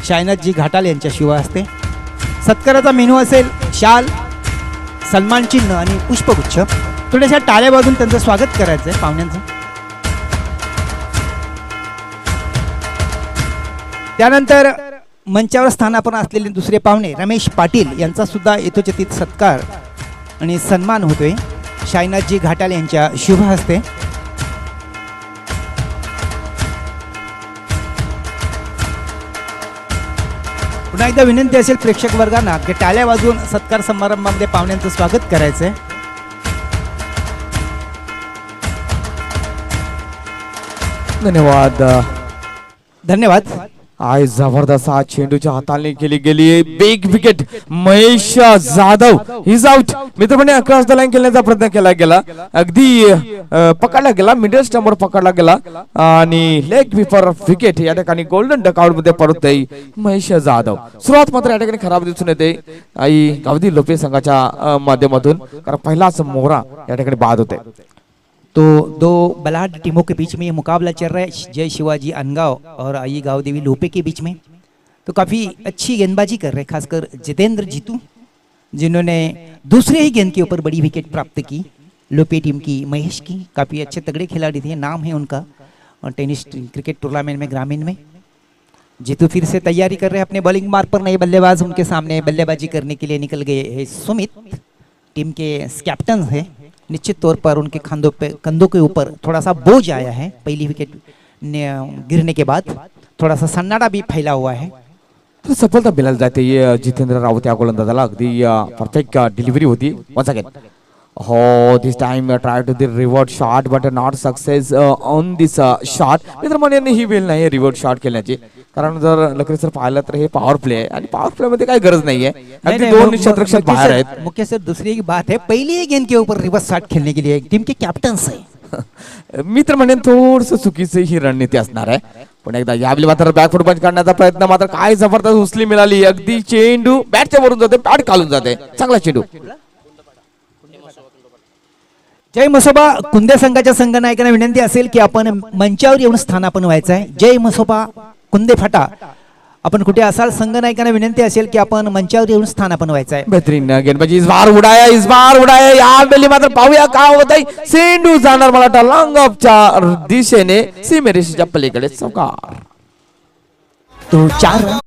शायनाथजी घाटाल यांच्या शिवा हस्ते. सत्काराचा मेनू असेल शाल, सन्मान चिन्ह आणि पुष्पगुच्छ. थोड्याशा टाळ्या वाजून त्यांचं स्वागत करायचं आहे पाहुण्यांचं. त्यानंतर मंचावर स्थानापन्न असलेले दुसरे पाहुणे रमेश पाटील यांचा सुद्धा यथोचित सत्कार आणि सन्मान होतोय शायनाथजी घाटाल यांच्या शुभ हस्ते. पुन्हा एकदा विनंती असेल प्रेक्षक वर्गांना की टाळ्या वाजवून सत्कार समारंभामध्ये पाहुण्यांचं स्वागत करायचंय. धन्यवाद. धन्यवाद. आज जबरदस्त आज चेंडूच्या हाताने केली गेली big wicket. Mahesh Jadhav is out. मित्रपणे अक्रॉस द लाईन खेळण्याचा प्रयत्न केला गेला, अगदी पकडला गेला, मिडल स्टंपवर पकडला गेला आणि लेग विपर विकेट. या ठिकाणी गोल्डन डकआउट मध्ये परत महेश जाधव. सुरुवात मात्र या ठिकाणी खराब दिसून येते आई गावदी लोपे संघाच्या माध्यमातून, कारण पहिलाच मोहरा या ठिकाणी बाद होते. तो दो बलाढ्य टीमों के बीच में ये मुकाबला चल रहा है, जय शिवाजी अनगांव और आई गांव देवी लोपे के बीच में. तो काफ़ी अच्छी गेंदबाजी कर रहे हैं, खासकर जितेंद्र जीतू जिन्होंने दूसरे ही गेंद के ऊपर बड़ी विकेट प्राप्त की. लोपे टीम की महेश की काफ़ी अच्छे तगड़े खिलाड़ी थे, नाम है उनका और टेनिस क्रिकेट टूर्नामेंट में ग्रामीण में. जीतू फिर से तैयारी कर रहे हैं अपने बॉलिंग मार्ग पर. नए बल्लेबाज उनके सामने बल्लेबाजी करने के लिए निकल गए हैं. सुमित टीम के कैप्टन है. निश्चित तौर पर उनके कंधों के ऊपर थोड़ा सा बोझ आया है. पहली विकेट गिरने के बाद थोड़ा सा सन्नाटा भी फैला हुआ है. तो सफलता मिळाली जाते जितेंद्र रावत या गोलंदाजाला. अगदी परफेक्ट डिलिव्हरी होती. वन्स अगेन हो this time try to the reverse shot but not success on this shot. मित्रमंडळींनी ही वेळ नाही रिवर्ट शॉट खेळण्याची, कारण जर लकरे सर पाहिलं तर हे पॉवर प्ले आहे आणि पॉवर प्ले मध्ये काही गरज नाहीये. अगदी दोन क्षेत्ररक्षक बाहेर आहेत. मुख्य सर दूसरी की बात है, पहली ही गेंद के ऊपर रिवर्स शॉट खेलने के लिए टीम के कैप्टन्स है. मित्रमंडळी थोडस चुकीची ही रणनीती असणार आहे. पण एकदा यावेळी मात्र बॅकफुट पंच काढण्याचा प्रयत्न मात्र काय जबरदस्त उचली मिळाली. अगदी चेंडू बॅटच्या वरून जाते, बॅट खालून जाते. चांगला चेंडू. जय मसोबा कुंदे संघाच्या संघनायकांना विनंती असेल की आपण मंचावर येऊन स्थानापन्न व्हायचं आहे. जय मसोबा कुंदे फाटा, आपण कुठे असाल संघनायकांना विनंती असेल की आपण मंचावर येऊन स्थानापन्न व्हायचं आहे. बेहतरीन गेंदबाजी इस बार उडाया. या बेली मात्र पाहूया का होत आहे. चेंडू जाणार मला वाटतं लॉंग ऑफच्या दिशेने सीमेरेषेच्या पलीकडे. चौकार. तो 4 रन.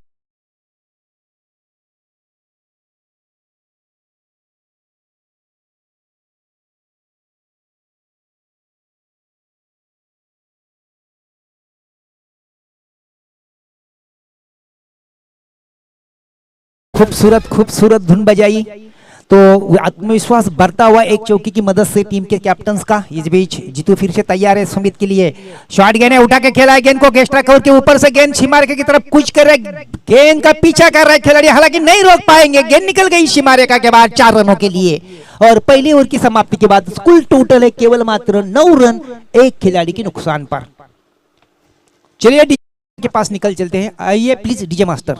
खूबसूरत धुन बजाई तो आत्मविश्वास बढ़ता हुआ एक चौकी की मदद से टीम के कैप्टन्स का. इस बीच जीतू फिर से तैयार है सुमित के लिए. शॉट गेंद है, उठा के खेला है गेंद को गेस्ट्रा कवर के ऊपर से गेंद छिमारेका की तरफ कुछ कर रहा है, गेंद का पीछा कर रहा है खिलाड़ी, हालांकि नहीं रोक पाएंगे. गेंद निकल गई छिमारेका के बाद 4 रनों के लिए. और पहली ओवर की समाप्ति के बाद कुल टोटल है केवल मात्र 9 रन एक खिलाड़ी के नुकसान पर. चलिए डीजे के पास निकल चलते हैं. आइए प्लीज डीजे मास्टर.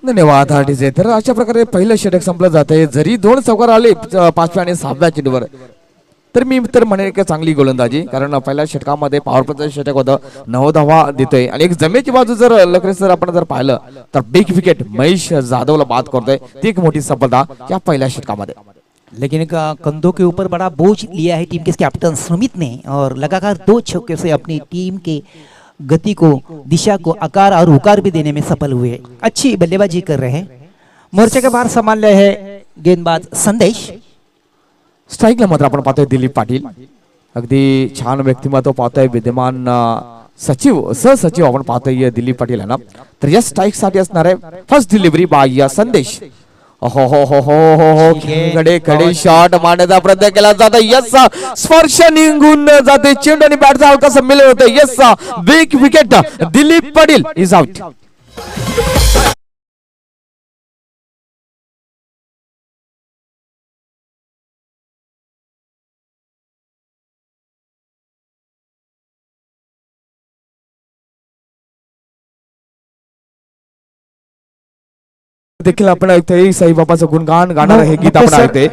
धन्यवाद डीजे. तर अशा प्रकारे पहिलं षटक संपलं जाते. जरी 2 चौकार आले 5व्या आणि 6व्या चेंडूवर, तर मी तर म्हणेन की चांगली गोलंदाजी, कारण पहिल्या षटकामध्ये पॉवर प्लेचं षटक होतं. 9 धावा देतोय आणि एक जमेची बाजू जर लकरे सर आपण जर पाहिलं तर बिग विकेट महेश जाधवला बाद करतोय. ती एक मोठी सफलता या पहिल्या षटकामध्ये. लेकिन कंधों के ऊपर बड़ा बोझ लिया है टीम के कैप्टन सुमित ने और लगातार 2 छक्के से अपनी टीम के गति को, दिशा को आकार और उकार भी देने में सफल हुए. अच्छी बल्लेबाजी कर रहे हैं. मोर्चे के बाहर संभाल रहे हैं गेंदबाज संदेश. स्ट्राईकला मात्र आपण पाहतोय दिलीप पाटील. अगदी छान व्यक्तिमत्व पाहतोय. विद्यमान सहसचिव आपण पाहतोय दिलीप पाटील यांना. तर या स्ट्राईक साठी असणार आहे फर्स्ट डिलिव्हरी बाय संदेश. कडे शॉट मारण्याचा प्रयत्न केला जातो. यस स्पर्श निघून जाते चेंडू आणि बॅटचा हलकासा मिळत होते. Yes big wicket Dilip Patil is out. देखील आपण ऐकतोय साईबाबाचं गुणगान गाणार हे गीत आपण ऐकते.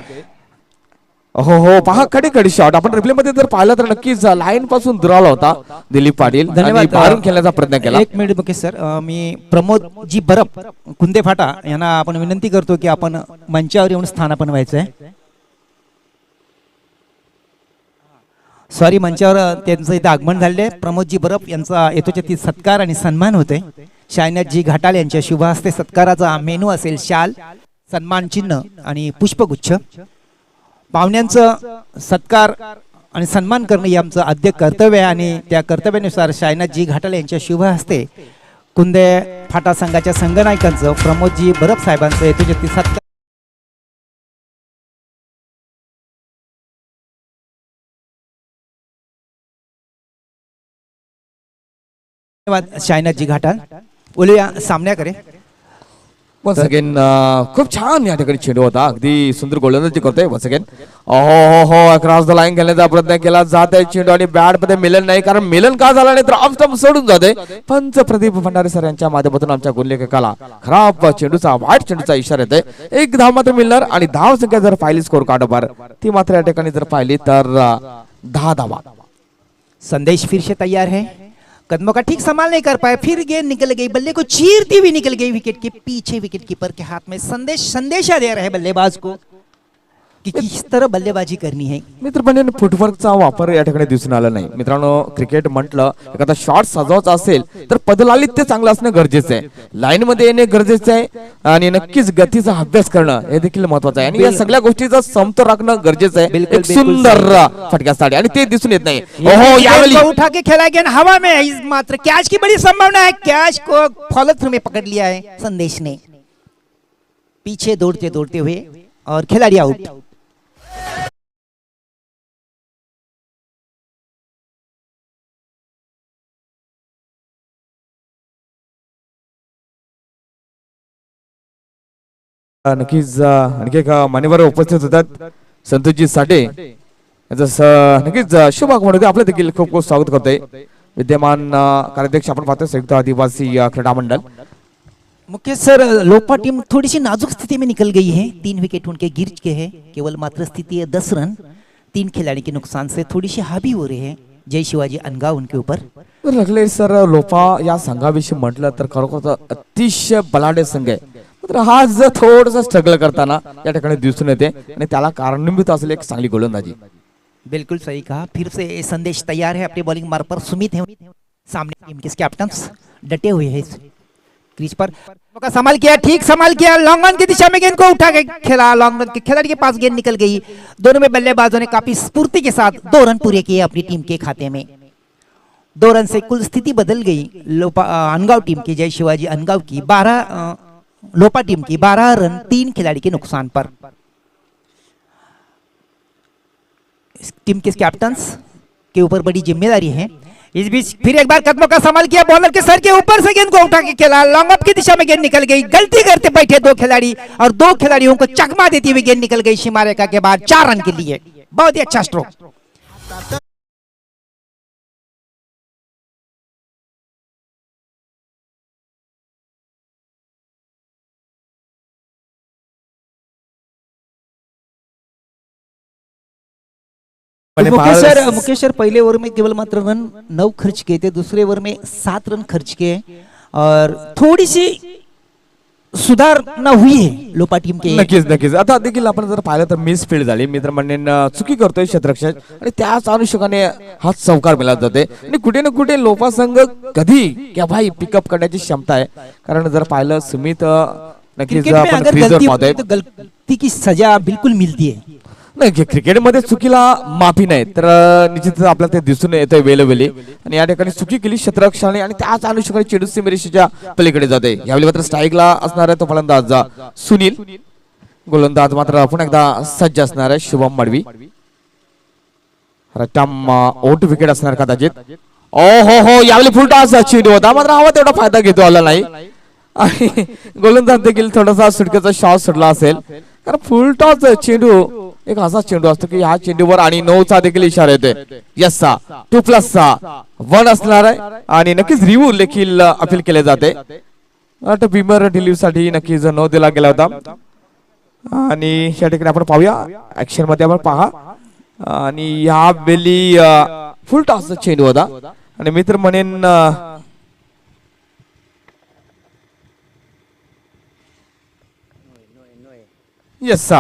हो हो पहा खडे खडे शॉट आपण रिप्ले मध्ये जर पाहिलं तर नक्कीच लाईन पासून दूर आला होता दिलीप पाटील. धन्यवाद. बाहेरून खेळण्याचा प्रयत्न केला. एक मिनिट मुकेश सर, मी प्रमोद जी बरप कुंदे फाटा यांना आपण विनंती करतो की आपण मंचावर येऊन स्थानापन्न व्हायचं आहे. सॉरी, मंचावर त्यांचं इथे आगमन झालेलं आहे. प्रमोदजी बरप यांचा यथोचित सत्कार आणि सन्मान होतोय. शायनाथजी घाटाल यांच्या शुभ हस्ते सत्काराचा मेनू असेल शाल, सन्मान चिन्ह आणि पुष्पगुच्छ. पाहुण्यांचं सत्कार आणि सन्मान करणं हे आमचं आद्य कर्तव्य आहे आणि त्या कर्तव्यानुसार शायनाथजी घाटाल यांच्या शुभ हस्ते कुंदे फाटा संघाच्या संघनायकांचं प्रमोदजी बरप साहेबांचं यथोचित सत्कार. धन्यवाद शायनाथजी घाटाल. बोलूया सामन्याकडे. वन्स अगेन खूप छान या ठिकाणी चेंडू होता. अगदी सुंदर गोलंदाजी करतोय वन्स अगेन. हो हो अक्रॉस द लाईन खेळण्याचा प्रयत्न केला जात आहे चेंडू आणि बॅट मध्ये मिलन नाही, कारण मिलन का झाला नाही तर ऑफ स्टंप सोडून जाते. पंच प्रदीप भंडारे सर यांच्या माध्यमातून आमच्या गोललेखकाला खराब चेंडूचा वाईट चेंडूचा इशारा येते. एक धाव मात्र मिळणार आणि धाव संख्या जर पाहिली स्कोर कार्डवर ती मात्र या ठिकाणी जर पाहिली तर 10 धावा. संदेश फिर से तैयार है. कदमों का ठीक संभाल नहीं कर पाए, फिर गेंद निकल गई, बल्ले को चीरती हुई निकल गई विकेट के पीछे. विकेट कीपर के हाथ में संदेशा दे रहे हैं बल्लेबाज को कि किस तरह बल्लेबाजी करनी है. मित्र पण फुटवर्कचा वापर या ठिकाणी दिसून आला नाही. मित्रांनो, क्रिकेट म्हटलं एखादा शॉट सजवायचा असेल तर पदलालित्य चांगलं असणं गरजेचं आहे. लाईन मध्ये येणे गरजेचं आहे आणि नक्कीच गतीचा अभ्यास करणं हे देखील महत्वाचं आहे आणि या सगळ्या गोष्टीचा समतोल राखणं गरजेचं आहे. बिलकुल, एक सुंदर फटक्यासाठी आणि ते दिसून येत नाही. ओहो, यावेळी उठा के खेला गेंद हवा में, इस मात्र कैच की बड़ी संभावना है. कैच को फॉलो थ्रू में पकड़ लिया है संदेश ने, पीछे दौड़ते दौड़ते हुए, और खिलाड़ी आउट. नक्कीच आणखी एक मान्यवर उपस्थित होतात संतोषजी साठे नक्कीच शुभ आगमन आपलं देखील खूप खूप स्वागत करतोय. विद्यमान कार्याध्यक्ष आपण पाहतोय संयुक्त आदिवासी क्रीडा मंडल. मुख्य सर, लोपा टीम थोड़ी सी नाजुक स्थिति में निकल गई है. 3 विकेट उनके गिर चुके हैं. केवल मात्र स्थिति है 10 रन. 3 खिलाड़ी के नुकसान से थोड़ी सी हावी हो रहे हैं जय शिवाजी अनगाव उनके ऊपर. रगले सर, लोपा या संघाविषयी म्हटलं तर खरोखर अतिशय बलाढ्य संघ आहे. तर हा जर थोडंसं स्ट्रगल करताना या ठिकाणी दिसून येते आणि त्याला कारणीभूत असलेली एक चांगली गोलंदाजी. बिल्कुल सही कहा. फिर से ये संदेश तैयार है अपनी बॉलिंग मार्ग पर. सुमित है सामने, टीम के कैप्टन्स डटे हुए हैं क्रीज पर. का संभाल किया, ठीक संभाल किया, लॉन्ग रन की दिशा में गेंद को उठा के खेला. लॉन्ग रन के खिलाड़ी के पास गेंद निकल गई. दोनों में बल्लेबाजों ने काफी स्फूर्ति के साथ 2 रन पूरे किए अपनी टीम के खाते में. 2 रन से कुल स्थिति बदल गई. लोपा अनगांव टीम की, जय शिवाजी अनगांव की 12, लोपा टीम की 12 रन 3 खिलाड़ी के नुकसान पर. टीम के कैप्टन्स के ऊपर बड़ी जिम्मेदारी है. इस बीच फिर एक बार कदमों का संभाल किया, बॉलर के सर के ऊपर से गेंद को उठा के खेला. लॉन्ग ऑफ की दिशा में गेंद निकल गई. गलती करते बैठे 2 खिलाड़ी और 2 खिलाड़ियों को चकमा देती हुई गेंद निकल गई सीमा रेखा के बाद 4 रन के लिए. बहुत ही अच्छा स्ट्रोक. मुकेश सर, पहले ओवर में केवल मात्र रन 9 खर्च किए थे. दूसरे ओवर में 7 रन खर्च किए और थोड़ी सी सुधारणा हुई है लोपा टीम के. नक्कीच नक्कीच. आता देखील आपण जर पाहिलं तर मिस फील्ड झाली. मित्र म्हणणे चुकी करतोय क्षेत्ररक्षक आणि त्याच अनुषंगाने हा चौकार मिळत जाते आणि कुठे ना कुठे लोपा संघ कधी क्या भाई पिकअप करण्याची क्षमता आहे. कारण जर पाहिलं सुमित नक्कीच आपण क्रीजवर पाहतोय, गलती की सजा बिल्कुल मिलती है. नाही क्रिकेटमध्ये चुकीला माफी नाही तर निश्चितच आपल्याला ते दिसून येतंय वेळोवेळी आणि या ठिकाणी चुकी केली क्षेत्ररक्षकाने आणि त्याच अनुषंगाने चेंडू सीमेरेषेच्या पलीकडे जाते. यावेळी मात्र स्ट्राईकला असणार आहे तो फलंदाज सुनील. गोलंदाज मात्र पुन्हा एकदा सज्ज असणार आहे शुभम मडवी. रट्टाम आउट विकेट असणार कदाचित. ओ हो यावेळी फुलटॉस चेंडू होता मात्र हवा तेवढा फायदा घेतो आला नाही आणि गोलंदाज देखील थोडासा सुटकेचा शॉट सुटला असेल. कारण फुलटॉस चेंडू एक असा चेंडू असतो की ह्या चेंडूवर आणि 9चा देखील इशारा येतोय. यसचा 2+1 असणार आहे आणि नक्कीच रिव्ह्यू देखील अपील केले जाते. बिमर डिलीव्हरीसाठी नक्कीच नो दिला गेला होता. आणि या ठिकाणी आपण पाहूया ऍक्शन मध्ये आपण पहा. आणि या वेळी फुल टॉसचा चेंडू होता आणि मित्र म्हणेन yes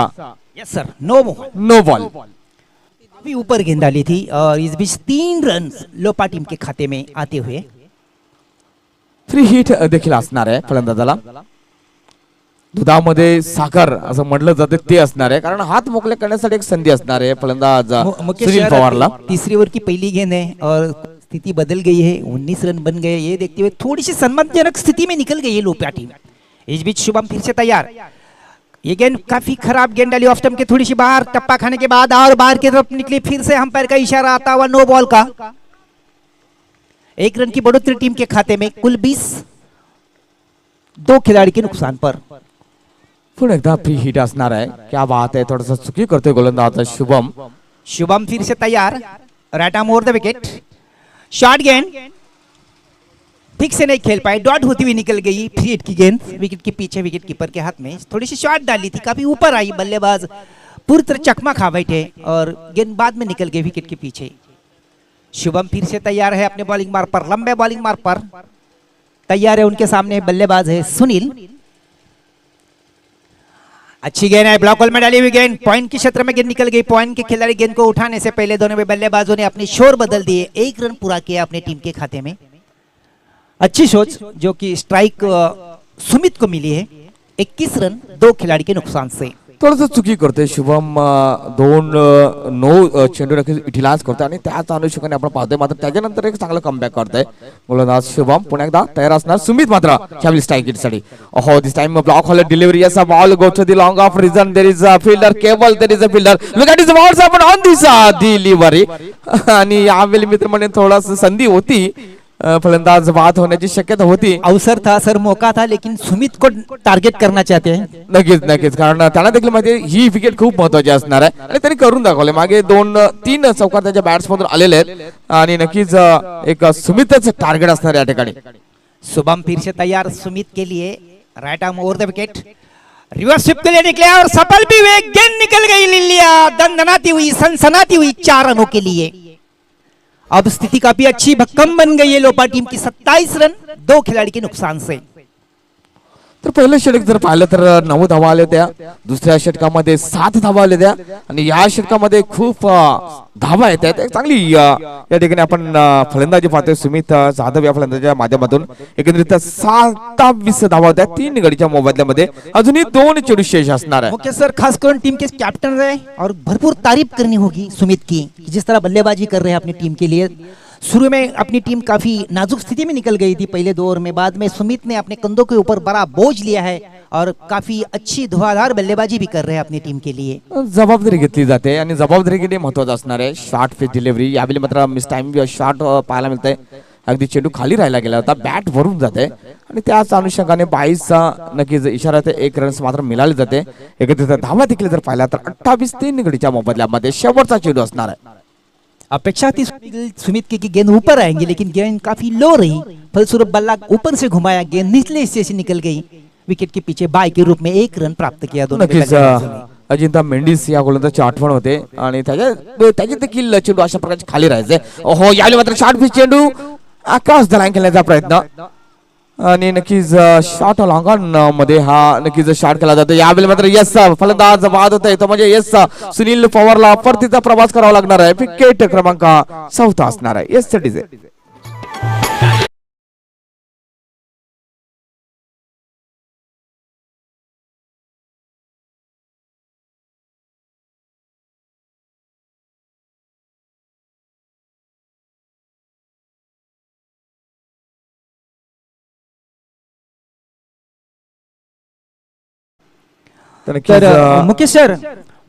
yes sir, no ball. No ball. अभी ऊपर गेंद डाली थी और इस बीच 3 रन लोपा टीम के खाते में आते हुए फ्री हिट देखील असणार आहे फलंदाजाला. दुधामध्ये साखर असं म्हटलं जातं ते असणार आहे, कारण हात मोकळे करण्यासाठी एक संधी असणार आहे फलंदाज मुकेश सुनील यार, पवारला. तीसरी ओवर की पहली गेंद है और स्थिति बदल गई है. 19 रन बन गए. ये देखते हुए थोड़ी सी सम्मानजनक स्थिति में निकल गई है लोपा टीम. इस बीच शुभम फिर से तैयार. ये गेंद काफी खराब गेंद डाली ऑफ स्टंप के थोड़ी सी बाहर. टप्पा खाने के बाद और बाहर की तरफ निकली. फिर से अंपायर का इशारा आता हुआ नो बॉल का. 1 रन की बढ़ोतरी टीम के खाते में. कुल 20 2 खिलाड़ी के नुकसान पर. पुन्हा एकदा फ्री हिट असणार आहे. क्या बात आहे. थोडासा चुकी करतोय गोलंदाज शुभम. शुभम फिर से तैयार. Right arm over the wicket. Short गेंद ठीक से नहीं खेल पाए. डॉट होती हुई निकल गई. फ्री हिट की गेंद विकेट के पीछे विकेट कीपर के हाथ में. थोड़ी सी शॉट डाली थी, काफी ऊपर आई. बल्लेबाज पूरी तरह चकमा खा बैठे और गेंद बाद में निकल गई विकेट के पीछे. शुभम फिर से तैयार है अपने बॉलिंग मार्क पर. लंबे बॉलिंग मार्क पर तैयार है. उनके सामने बल्लेबाज है सुनील. अच्छी गेंद है. ब्लॉक होल में डाली हुई गेंद. पॉइंट के क्षेत्र में गेंद निकल गई. पॉइंट के खिलाड़ी गेंद को उठाने से पहले दोनों बल्लेबाजों ने अपने शोर बदल दिए. 1 रन पूरा किया अपने टीम के खाते में. अच्छी सोच जो कि स्ट्राइक सुमित को मिली है. 21 रन 2 खिलाड़ी के नुकसान से. थोडंसं चुकी करतोय शुभम. 2 चेंडू नक्कीच युटिलाइज करतोय आणि त्याच अनुषंगाने आपण पाहतोय. मात्र त्याच्यानंतर एक चांगलं कमबॅक करतोय गोलंदाज शुभम. पुन्हा एकदा तयार असणार सुमित मात्र यावेळी स्ट्राईक साठी. ओहो, this time block hole delivery. असा ball go to the long off region. There is a fielder केबल. There is a fielder. Look at this balls आपण ऑन दिस डिलिव्हरी. आणि यावेळी मित्र म्हणे थोडासा संधी होती. फलंदाज बाद होण्याची शक्यता होती. अवसर था सर, मौका था, लेकिन सुमित को टारगेट करना चाहते हैं. नक्कीच कारण त्यांना देखील माहिती ही विकेट खूप महत्वाची असणार आहे आणि त्यांनी करून दाखवले. मागे 2-3 चौकार त्याच्या बॅट्स मधून आलेले आहेत आणि नक्कीच एक सुमितच टार्गेट असणार या ठिकाणी. शुभम फिर से तैयार सुमित के लिए. Right arm over the wicket. Reverse sweep के लिए निकले और सफल भी हुए. गेंद निकल गई लिलिया. दंदनाती हुई, सनसनाती हुई 4 रनों के लिए. अब स्थिति काफी अच्छी भक्कम बन गई है लोपा टीम की. 27 रन 2 खिलाड़ी के नुकसान से. तर पहिलं षटक जर पाहिलं तर 9 धावा आल्या होत्या. दुसऱ्या षटकामध्ये 7 धावा आल्या होत्या आणि या षटकामध्ये खूप धावा येत आहेत. चांगली या ठिकाणी आपण फलंदाजी पाहतोय सुमित जाधव या फलंदाजाच्या माध्यमातून. एकंदरीत 27 धावा होत्या 3 गडीच्या मोबदल्यामध्ये. अजूनही 2 चेंडू शेष असणार आहे. ओके सर, खास कर टीम के कैप्टन रहे और भरपूर तारीफ करनी होगी सुमित की, जिस तरह बल्लेबाजी कर रहे हैं अपनी टीम के लिए. शुरू में अपनी टीम काफी नाजुक स्थिति में निकल गई थी पहले 2 ओवर में. बाद में सुमित ने अपने कंधों के ऊपर बड़ा बोझ लिया है और काफी अच्छी धुआंधार बल्लेबाजी भी कर रहे हैं अपनी टीम के लिए. जबाबदारी घेतली जाते आणि जबाबदारी घेणे महत्वाचं असणार आहे. शॉर्ट पिच डिलिव्हरी यावेळी मात्र मिस टाइम शॉट पाहायला मिळतंय. अगदी चेंडू खाली राहिला गेला होता. बॅट भरून जाते आणि त्याच अनुषंगाने 22चा नक्कीच इशारा ते 1 रन मात्र मिळाले जाते. एकत्रित धावा देखील जर पाहिला तर 28 3 गडीच्या मोबदल्यामध्ये शेवटचा चेंडू असणार आहे. अपेक्षा थी सुमित की गेंद ऊपर आएंगे, लेकिन गेंद काफी लो रही. फलस्वरूप बल्ला ऊपर से घुमाया, गेंद निचले हिस्से से निकल गई. विकेट के पीछे बाय के रूप में 1 रन प्राप्त किया दोनों बल्लेबाजों ने. अजिंठा मेंडिस या गोलंदाजाची आठवण होते आणि त्याचे देखील चेंडू अशा प्रकारचे खाली राहायचे. ओहो, यावेळी मात्र शॉर्ट पिच चेंडू क्रॉस द लाईन खेळण्याचा प्रयत्न आणि नक्कीच शॉट लॉंग ऑन मध्ये हा नक्कीच शॉट केला जातो. यावेळी मात्र यस फलंदाज बाद होत आहे. तो म्हणजे यस सुनील पवारला परतीचा प्रवास करावा लागणार आहे. विकेट क्रमांक 4 असणार आहे. यस साठी तर मुकेश सर,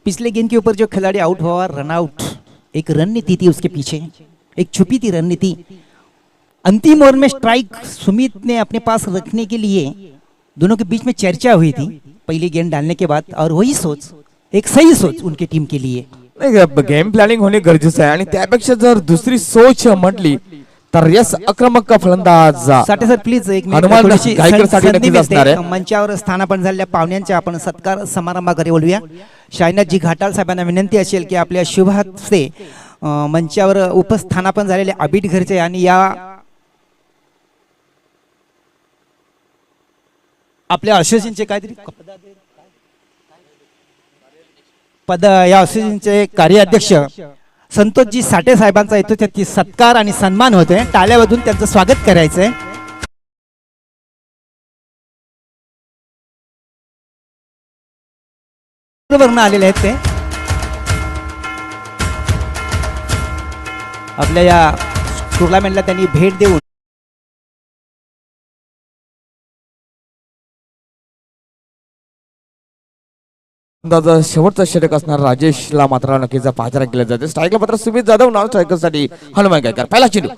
पिछले गेंद के ऊपर जो खिलाड़ी आउट हुआ, रन आउट, एक रणनीति थी उसके पीछे, एक छुपी थी रणनीति. अंतिम ओवर में स्ट्राइक सुमित ने अपने पास रखने के लिए दोनों के बीच में चर्चा हुई थी पहली गेंद डालने के बाद, और वही सोच एक सही सोच उनकी टीम के लिए. गेम प्लॅनिंग होणे गरजेचं आहे आणि त्यापेक्षा जर दुसरी सोच म्हटली तर यस आक्रमक फलंदाज साठे सर प्लीज एक मिनिट, हनुमान थोडीशी गायकरसाठी संधी नक्कीच मिळते. असणार आहे. मंचावर स्थानापन्न झालेल्या पाहुण्यांच्या आपण सत्कार समारंभाकडे बोलूया. शायनाथजी घाटाल साहेबांना विनंती असेल की आपल्या शुभ हस्ते मंचावर उपस्थानापन्न झालेले अबिट घरचे आणि या आपल्या असोसिएशनचे काहीतरी पद, या असोसिएशनचे कार्याध्यक्ष संतोषजी साठे साहेबांचा येतो त्याची सत्कार आणि सन्मान होतोय. टाळ्या वाजवून त्यांचं स्वागत करायचंय. वरून आलेले आहेत ते आपल्या या टुर्नामेंटला त्यांनी भेट देऊन शेवटचा षटक असणार राजेशला मात्र नक्कीच पाचारण केलं जाते. स्ट्राईकला मात्र सुमित जाधव नॉन स्ट्रायकरसाठी हनुमान गायकर. पहिला चेंडू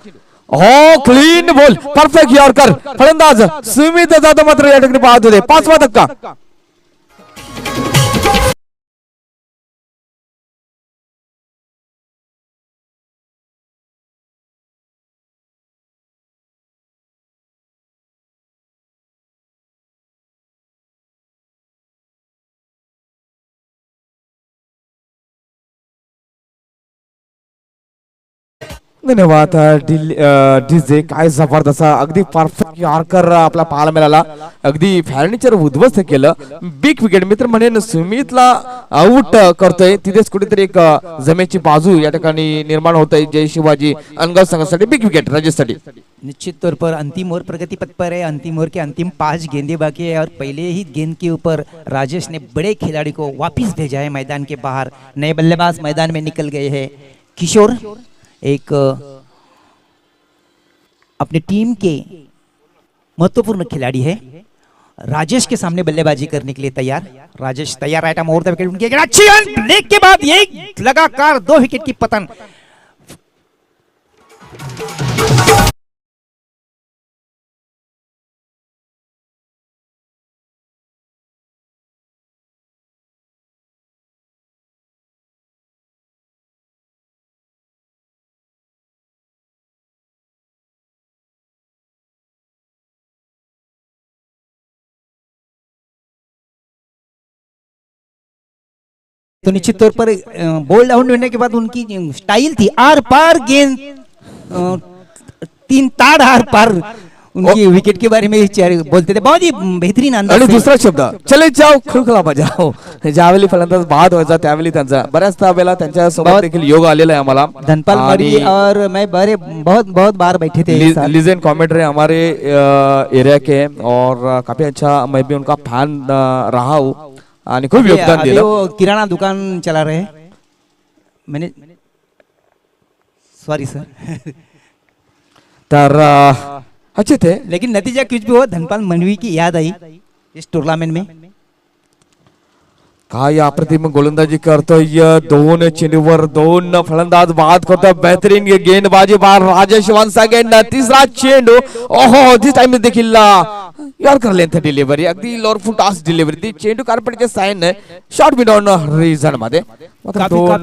हो क्लीन बॉल परफेक्ट यॉर्कर. फलंदाज सुमित जाधव मात्र या ठिकाणी पाहत होते. 5वा धक्का. धन्यवाद डीजे. काय जबरदस्त अगदी परफेक्ट यॉर्कर आपला पाहायला मिळाला. अगदी फर्निचर उद्ध्वस्त केलं. बिग विकेट मित्र म्हणेन सुमितला आउट करतोय. तिथेच कुठेतरी एक जमेची बाजू या ठिकाणी निर्माण होत आहे. जय शिवाजी अनगाव संघासाठी बिग विकेट राजेशसाठी. निश्चित तौर पर अंतिम ओवर प्रगति पथ पर है. अंतिम ओवर के अंतिम 5 गेंदे बाकी है और पहले ही गेंद के ऊपर राजेश ने बड़े खिलाड़ी को वापस भेजा है मैदान के बाहर. नए बल्लेबाज मैदान में निकल गए हैं. किशोर एक अपनी टीम के महत्वपूर्ण खिलाड़ी है. राजेश के सामने बल्लेबाजी करने के लिए तैयार. राजेश तैयार. Right arm over the wicket. उनकी अच्छी ब्रेक के बाद एक लगातार 2 विकेट की पतन. तो निश्चित तौर पर बॉल डाउन होने के बाद उनकी स्टाइल थी आर पार गेंद 3 ताड़ आर पार. उनकी विकेट के बारे में बोलते थे. बहुत ही बेहतरीन अंदाज. आणि दुसरा शब्द चले जाओ खुळखुळा बजाओ. ज्यावेळी फलंदाज बाद व्हायचा त्यावेळी त्यांचा बऱ्याचदा वेळेला त्यांच्या सोबत देखील योग आलेला आहे आम्हाला. धनपाल मरी और मैं बड़े बहुत बार बैठे थे. लीजेंड कमेंटरी हमारे एरिया के और काफी अच्छा मैं भी उनका फैन रहा हूँ आणि खूप योगदान दिलं. वो किराना दुकान चला रहे. मैंने सॉरी सर. तर अच्छे थे लेकिन नतीजा कुछ भी हो धनपाल मनवी की याद आई इस टूर्नामेंट में. काय अप्रतिम गोलंदाजी करतोय. 2 चेंडूवर 2 फलंदाज बाद करतोय. बेहतरीन गेंदबाजी बार राजेश वंस अगेन. तिसरा चेंडू ओहो दिस टाइम देखील यॉर्कर लेंथ डिलिव्हरी अगदी लोअर फुट आस डिलिव्हरी. ती चेंडू कार्पेटचे साइन शॉर्ट मिड ऑन रिझन मध्ये मात्र 2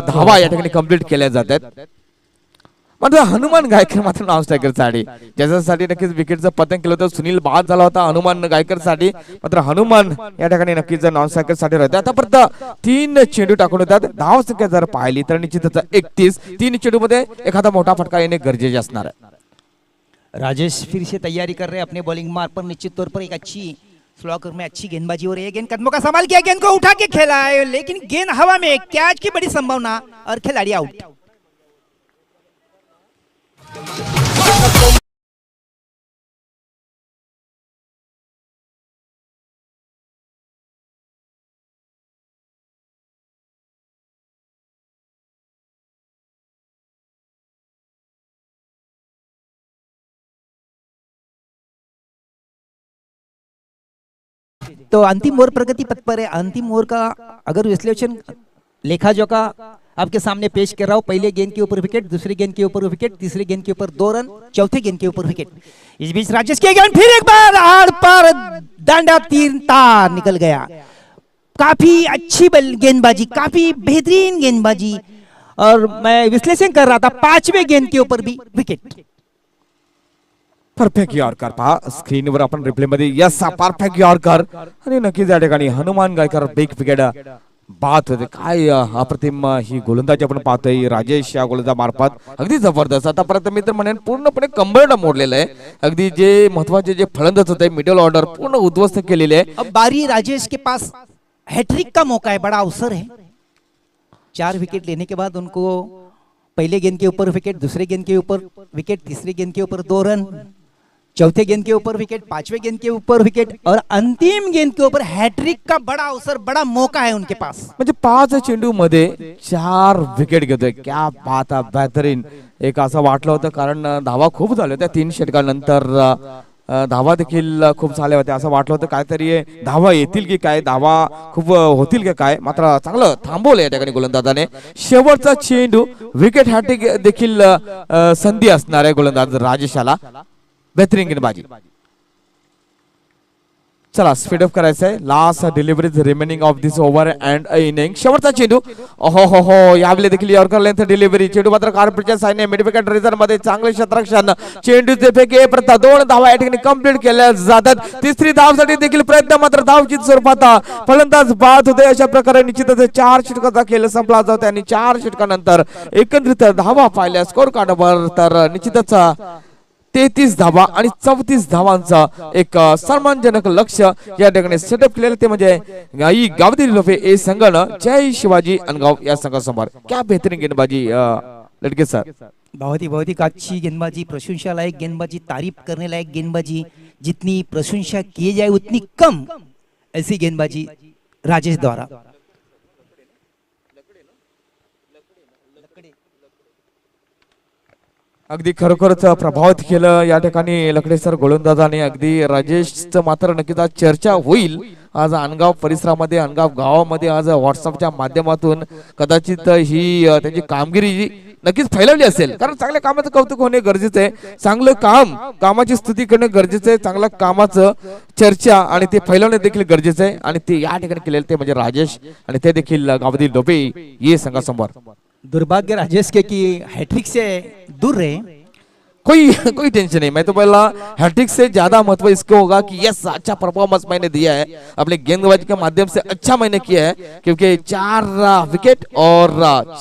धावा या ठिकाणी कंप्लीट केल्या जातात. मात्र हनुमान गायकर मात्र नॉन स्ट्रायकर साठी ज्याच्यासाठी नक्कीच विकेटचं पतन केलं होतं. सुनील बाद झाला होता हनुमान गायकर साठी. मात्र हनुमान या ठिकाणी नक्कीच नॉन स्ट्रायकर साठी राहते. आतापर्यंत 3 चेंडू टाकून होतात. धाव संख्या जर पाहिली तर निश्चितच 31. 3 चेंडू मध्ये एखादा मोठा फटका येणे गरजेचे असणार आहे. राजेश फिर से तैयारी कर रहे हैं अपने बॉलिंग मार्ग पर. निश्चित तौर पर एक अच्छी स्लॉकर में अच्छी गेंदबाजी हो रही है. गेंद कदमों का संभाल किया. गेंद को उठा के खेला है लेकिन गेंद हवा में. कैच की बड़ी संभावना और खिलाड़ी आउट. तो अंतिम ओवर प्रगति पथ पर है. अंतिम ओवर का अगर विश्लेषण लेखा जोखा आपके सामने पेश कर रहा हूं. पहले गेंद के ऊपर विकेट, दूसरी गेंद के ऊपर विकेट, तीसरी गेंद के ऊपर 2 रन, चौथे गेंद के ऊपर विकेट. इस बीच राजेश के गेंद फिर एक बार आड़ पर डांडा 3 तार निकल गया. काफी अच्छी गेंदबाजी, काफी बेहतरीन गेंदबाजी. और मैं विश्लेषण कर रहा था 5वें गेंद के ऊपर भी विकेट. परफेक्ट यॉर्कर पहा स्क्रीनवर आपण रिप्ले मध्ये यस परफेक्ट यॉर्कर आणि नक्कीच या ठिकाणी हनुमान गायकर बिग विकेट बात होते काय अप्रतिम ही गोलंदाजी आपण पाहतोय राजेश या गोलंदाजा मार्फत अगदी जबरदस्त आतापर्यंत मी तर म्हणेन पूर्णपणे कंबरड मोडलेलं आहे अगदी जे महत्वाचे जे फलंदाज होते मिडल ऑर्डर पूर्ण उद्ध्वस्त केलेले आहे अब बारी राजेश के पास हैट्रिक का मौका है, बड़ा अवसर है। 4 विकेट लेने के बाद उनको पहले गेंद के ऊपर विकेट, दूसरे गेंद के ऊपर विकेट, तीसरे गेंद के ऊपर 2 रन, चौथे गेंद के ऊपर विकेट, 5वें गेंद के ऊपर विकेट और अंतिम गेंद के ऊपर हैट्रिक का बड़ा अवसर, बड़ा मौका है उनके पास। म्हणजे 5 चेंडू मध्ये 4 विकेट घेतोय क्या बात आहे बेहतरीन एक असं वाटलं होतं कारण धावा खूप झाल्या होत्या 3 षटकानंतर धावा देखील खूप झाल्या होत्या असं वाटलं होतं काहीतरी धावा येतील की काय धावा खूप होतील की काय मात्र चांगलं थांबवलं या ठिकाणी गोलंदाजाने शेवटचा चेंडू विकेट हॅट्रिक देखील संधी असणार आहे गोलंदाज राजेशाला बेहतरीन गेंदबाजी चला स्पीड अप करायचं आहे last deliveries remaining of this over and inning शेवटचा चेंडू हो यावेळी देखील यॉर्कर लेंथ डिलिव्हरी चेंडू मात्र कार्पेटच्या साईडने मिड विकेट रिझर्व मध्ये चांगले क्षेत्ररक्षण चेंडूचे फेके प्रथा 2 धावा या ठिकाणी कंप्लीट केल्या जातात तिसरी धावसाठी देखील प्रयत्न मात्र धावचीत स्वरूपात फलंदाज बाद होते अशा प्रकारे निश्चितच 4 षटकाचा खेळ संपला जातो आणि 4 षटकानंतर एकत्रित धावा पाहिल्या स्कोर कार्डवर तर निश्चितच 33 धावा आणि 34 धावांचा एक सन्मानजनक लक्ष या ठिकाणी सेटअप केलेलं ते म्हणजे आई गावदेवी लोफे ए संघानं जय शिवाजी अनगाव या संघासमोर क्या बेहतरीन गेंदबाजी लड़के सर बहुत ही अच्छी गेंदबाजी, प्रशंसा लायक गेंदबाजी, तारीफ करने लायक गेंदबाजी, जितनी प्रशंसा की जाए उतनी कम, ऐसी गेंदबाजी राजेश द्वारा। अगदी खरोखरच प्रभावित केलं या ठिकाणी लकडे सर गोलंदाजाने अगदी राजेशचं मात्र नक्कीच आज चर्चा होईल आज अनगाव परिसरामध्ये अनगाव गावामध्ये आज व्हॉट्सअपच्या माध्यमातून कदाचित ही त्यांची कामगिरी नक्कीच फैलावली असेल कारण चांगल्या कामाचं कौतुक होणे गरजेचं आहे चांगलं कामाची स्तुती करणे गरजेचं आहे चांगल्या कामाचं चर्चा आणि ते फैलावणे देखील गरजेचं आहे आणि ते या ठिकाणी केलेलं ते म्हणजे राजेश आणि ते देखील गावदेवी लोपे ये संघासमोर दुर्भाग्य राजेश के कि हैट्रिक से दूर रहे कोई टेंशन नहीं मैं तो बोला हैट्रिक से ज्यादा महत्व इसको होगा कि यस अच्छा परफॉर्मेंस मैंने दिया है अपने गेंदबाजी के माध्यम से अच्छा मैंने किया है क्योंकि 4 विकेट और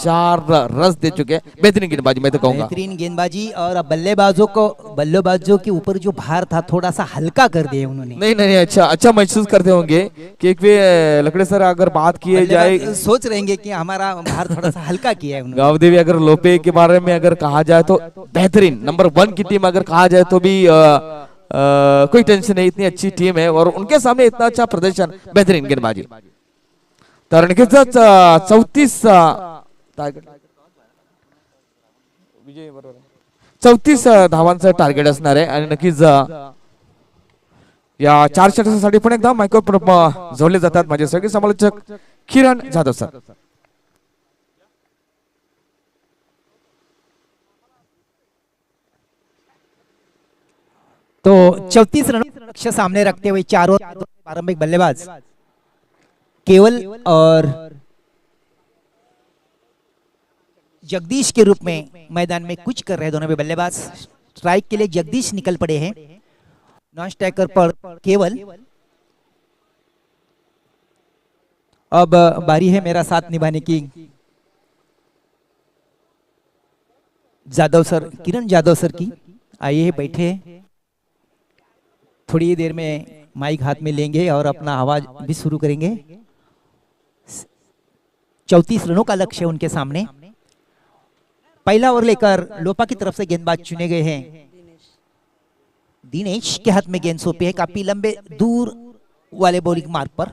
4 रन दे चुके हैं बेहतरीन गेंदबाजी मैं तो कहूंगा बेहतरीन गेंदबाजी और बल्लेबाजों के ऊपर जो भार था थोड़ा सा हल्का कर दिया उन्होंने नहीं अच्छा महसूस करते होंगे कि लकड़े सर अगर बात की जाए सोच रहेंगे कि हमारा भार थोड़ा सा हल्का किया है उन्होंने गावदेवी अगर लोपे के बारे में अगर कहा जाए तो बेहतरीन नंबर 1 की टीम अगर कहा जाए तो भी कोई टेंशन नहीं इतनी अच्छी टीम है और उनके सामने इतना अच्छा प्रदर्शन बेहतरीन गेंदबाजी तर नक्कीच 34 धावांचं टार्गेट असणार आहे आणि नक्कीच या 4 षटकासाठी पण एकदा मायक्रो जोडले जातात माझे सगळे समालोचक किरण जाधव सर तो 34 रनों का लक्ष्य सामने रखते हुए चारों प्रारंभिक बल्लेबाज केवल और जगदीश के रूप में मैदान में कुछ कर रहे दोनों भी बल्लेबाज स्ट्राइक के लिए जगदीश निकल पड़े हैं नॉन स्ट्राइकर पर केवल अब बारी है मेरा साथ निभाने की जादव सर किरण जादव सर की आइए बैठे थोड़ी देर में माइक हाथ में लेंगे और अपना आवाज भी शुरू करेंगे 34 रनों का लक्ष्य उनके सामने पहला ओवर लेकर लोपा की तरफ से गेंदबाज चुने गए हैं दिनेश के हाथ में गेंद सौंपी है काफी लंबे दूर वाले बॉलिंग मार्ग पर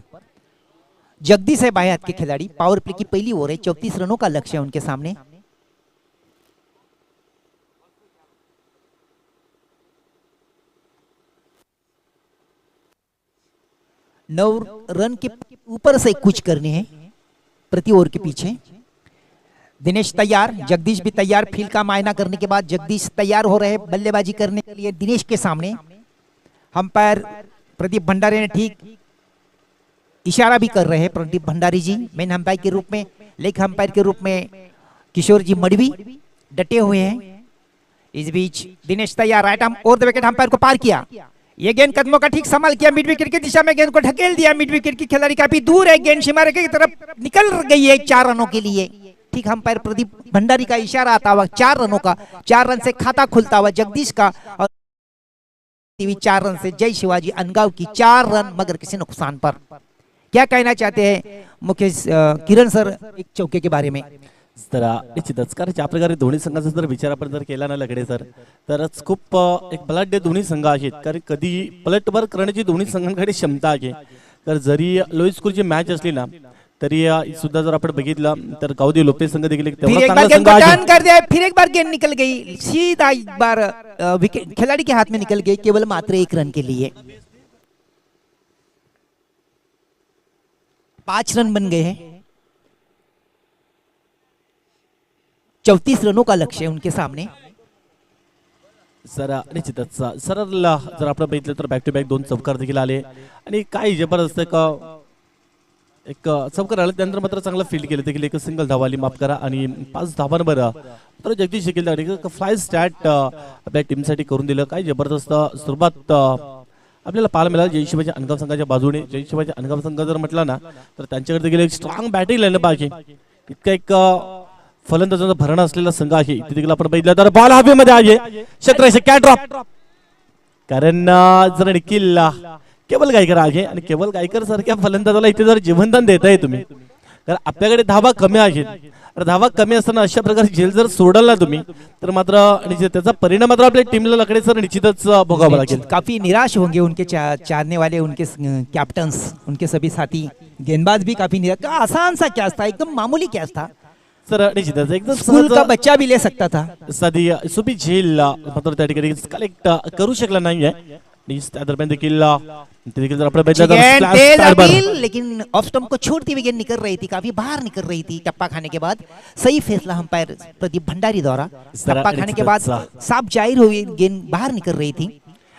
जगदीश है बाएं हाथ के खिलाड़ी पावर प्ले की पहली ओवर है 34 रनों का लक्ष्य उनके सामने नौ रन के ऊपर से कुछ करने हैं प्रति ओवर के पीछे दिनेश तैयार जगदीश भी तैयार फील्ड का मायना करने के बाद जगदीश तैयार हो रहे हैं बल्लेबाजी करने के लिए दिनेश के सामने अंपायर प्रदीप भंडारी ने ठीक इशारा भी कर रहे हैं प्रदीप भंडारी जी मेन अंपायर के रूप में लेग अंपायर के रूप में किशोर जी मडवी डटे हुए हैं इस बीच दिनेश तैयार, right arm over the wicket, umpire को पार किया। ये गेंद कदमों का ठीक संभाल किया, मिड विकेट की दिशा में गेंद को ढकेल दिया। मिड विकेट की खिलाड़ी काफी दूर है, गेंद सीमा रेखा की तरफ निकल गई है 4 रनों के लिए। ठीक अंपायर प्रदीप भंडारी का इशारा आता हुआ 4 रनों का, 4 रन से खाता खुलता हुआ जगदीश का, और 4 रन से जय शिवाजी अनगांव की 4 रन मगर किसी नुकसान पर। क्या कहना चाहते हैं मुख्य किरण सर एक चौके के बारे में? तर निश्चितच, कारण ज्या प्रकारे दोन्ही संघाचा जर विचार आपण जर केला ना लगडे सर, तरच खूप एक बलाढ्य दोन्ही संघ आहेत. कारण कधी पलटवार करण्याची दोन्ही संघांकडे क्षमता आहे. तर जरी लो स्कोरची मॅच असली ना तरी सुद्धा जर आपण बघितलं तर गावदेवी लोपे संघ देखील एक फिर एक बार गेंद को टर्न कर दिया, फिर एक बार गेंद निकल गई, सीधा एक बार विकेट खिलाड़ी के हाथ में निकल गई, केवल मात्र 1 रन के लिए। 5 रन बन गए हैं, 34 रनों का लक्ष्य है उनके सामने। सर निश्चितच सरळ जर आपण बघितलं तर बॅक टू बॅक 2 चौकार देखील आले आणि काय जबरदस्त एक चौकार आला, त्यानंतर मात्र चांगलं फील्ड केलं देखील, एक सिंगल धावा आली, माफ करा, आणि 5 धावांवर तर जगदीश शकील फ्लाय स्टॅट आपल्या टीमसाठी करून दिलं. काय जबरदस्त सुरुवात आपल्याला पाहायला मिळालं जय शिवाजी अनगाव संघाच्या बाजूने. जय शिवाजी अनगाव संघ जर म्हटला ना तर त्यांच्याकडे देखील एक स्ट्रॉंग बॅटिंग लाईनअप आहे. इतका एक फलंदाजांचा भरणा असलेला संघ आहे. इथे देखील आपण बघितलं तर बॉल हवेमध्ये आहे, क्षेत्ररक्षक कॅट ड्रॉप, कारण जर निखिल केवल गायकर आहे आणि केवल गायकर सारख्या फलंदाजाला इथे जर जीवनदान देताय तुम्ही, कारण आपल्याकडे धावा कमी आहेत. धावा कमी असताना अशा प्रकारे झेल जर सोडला तुम्ही तर मात्र त्याचा परिणाम मात्र आपल्या टीमला लकडे सर निश्चितच भोगावा लागेल. काफी निराश होंगे उनके चाहने वाले, उनके कैप्टन्स, उनके सभी साथी, गेंदबाज भी काफी निराश। आसान सा कैच था, एकदम मामूली कैच था सर, निश्चितच एकदम स्कूल का बच्चा भी ले सकता था। साधी सुबी झेल मात्र त्या ठिकाणी कलेक्ट करू शकला नाहीये. त्या दरम्यान देखील जर आपण बघितलं तर लेकिन ऑफ स्टंप को छोड़ती हुई गेंद निकल रही थी, काफी बाहर निकल रही थी। टप्पा खाने के बाद सही फैसला अंपायर प्रदीप भंडारी द्वारा, टप्पा खाने के बाद साफ जाहिर हुई गेंद बाहर निकल रही थी।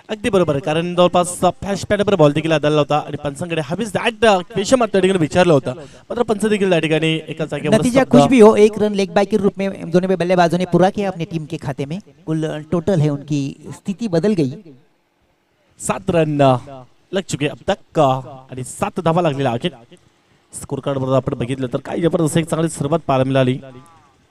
अगदी बरोबर, कारण जवळपास फ्लॅश पॅडवर बॉल देखील आदळला होता आणि पंचांकडे हवीच दॅट क्वेश्चन त्या ठिकाणी विचारलं होतं, मात्र पंच देखील त्या ठिकाणी एका जागेवर नतीजा कुछ भी हो, 1 रन लेग बाय के रूप में दोनों बल्लेबाजों ने पूरा किया अपनी टीम के खाते में। कुल टोटल है उनकी स्थिति बदल गई, 7 रन लग चुके अब तक आणि 7 धावा लागलेल्या आहेत. स्कोर कार्ड वर आपण बघितलं तर काय जबरदस्त एक चांगली सुरुवात पाहायला मिळाली.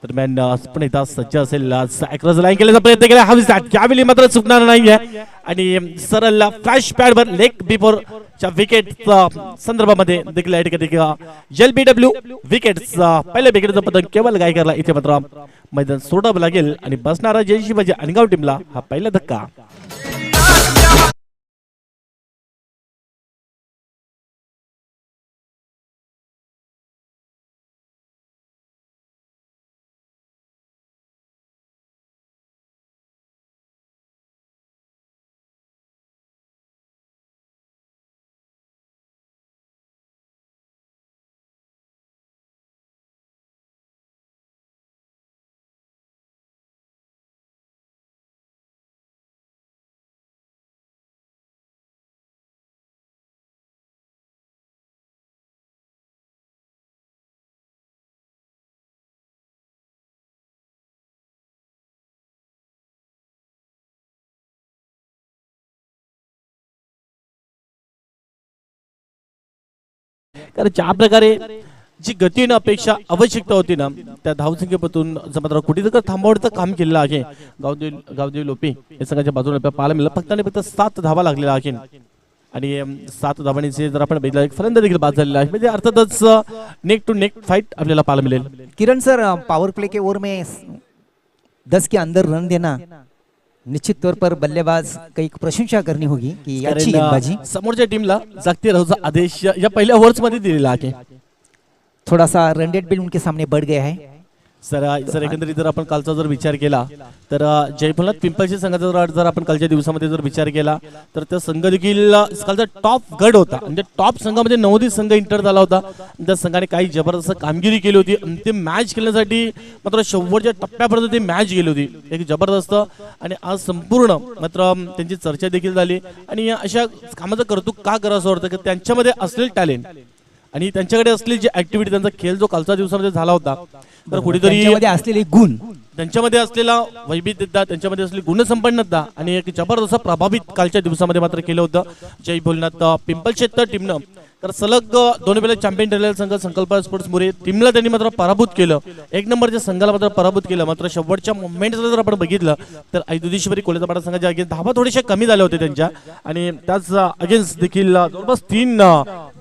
दरम्यान पण इथं सज्ज असेल क्रॉस लाईन केल्याचा प्रयत्न केला, हवीच दॅट यावेळी मात्र चुकणार नाहीये आणि सरळ फ्लॅश पॅडवर लेग बिफोरच्या विकेट संदर्भामध्ये देखील या ठिकाणी LBW विकेट्स पहिल्या विकेटचं पतंग केवळ गायकरला इथे मात्र मैदान सोडावं लागेल आणि बसणारा जय शिवाजी अनगाव टीमला हा पहिला धक्का. कारण ज्या प्रकारे जी गतीने अपेक्षा आवश्यकता होती ना त्या धावसंख्येपासून मात्र कुठेतरी थांबवण्याचं काम केलेलं आहे गावदेवी लोपे या संघाच्या बाजूने पाहायला मिळालं. फक्त आणि फक्त 7 धावा लागलेल्या आहेत आणि 7 धावांचे जर आपण बघितलं एक फलंदाज देखील बाद झालेला आहे, म्हणजे अर्थातच नेक टू नेक फाइट आपल्याला पाहायला मिळेल. किरण सर, पावर प्ले के ओवर में 10 के अंदर रन देना निश्चित तौर पर बल्लेबाज का एक प्रशंसा करनी होगी कि अच्छी गेंदबाजी. समोरच्या टीमला जागती राहूचा आदेश या पहिल्या ओव्हर्स मध्ये दिलेला आहे. थोड़ा सा रन रेट भी उनके सामने बढ़ गया है. सर एकंदरीत जर आपण कालचा जर विचार केला तर जयफलनाथ पिंपळशी संघाचा जर आपण कालच्या दिवसामध्ये जर विचार केला तर त्या संघ देखील कालचा टॉप गड होता, म्हणजे टॉप संघामध्ये 9 संघ इंटर झाला होता. त्या संघाने काही जबरदस्त कामगिरी केली होती. अंतिम मॅच खेळण्यासाठी मात्र शेवटच्या टप्प्यापर्यंत ती मॅच गेली होती एक जबरदस्त, आणि आज संपूर्ण मात्र त्यांची चर्चा देखील झाली. आणि अशा कामाचं कौतुक का करावं असं वाटतं की त्यांच्यामध्ये असलेलं टॅलेंट आणि त्यांच्याकडे असलेली जी ऍक्टिव्हिटी, त्यांचा खेळ जो कालच्या दिवसामध्ये झाला होता, तर कुठेतरी त्यांच्यामध्ये असलेले गुण, त्यांच्यामध्ये असलेला वैविध्यता, त्यांच्यामध्ये असलेली गुणसंपन्नता आणि एक जबरदस्त प्रभावित कालच्या दिवसामध्ये मात्र केलं होतं जय भोलनाथ पिंपळशेत टीमनं. तर सलग 2 वेळा चॅम्पियन ठरलेला संघ संकल्प स्पोर्ट्स मुरे टीमला त्यांनी मात्र पराभूत केलं, 1 नंबरच्या संघाला मात्र पराभूत केलं. मात्र शेवटच्या मोमेंटला जर आपण बघितलं तर ऐदुधीश्वरी कोलेजापाडा संघाच्या अगेन्स्ट धावा थोडेसे कमी झाले होते त्यांच्या, आणि त्याच अगेन्स्ट देखील जवळपास 3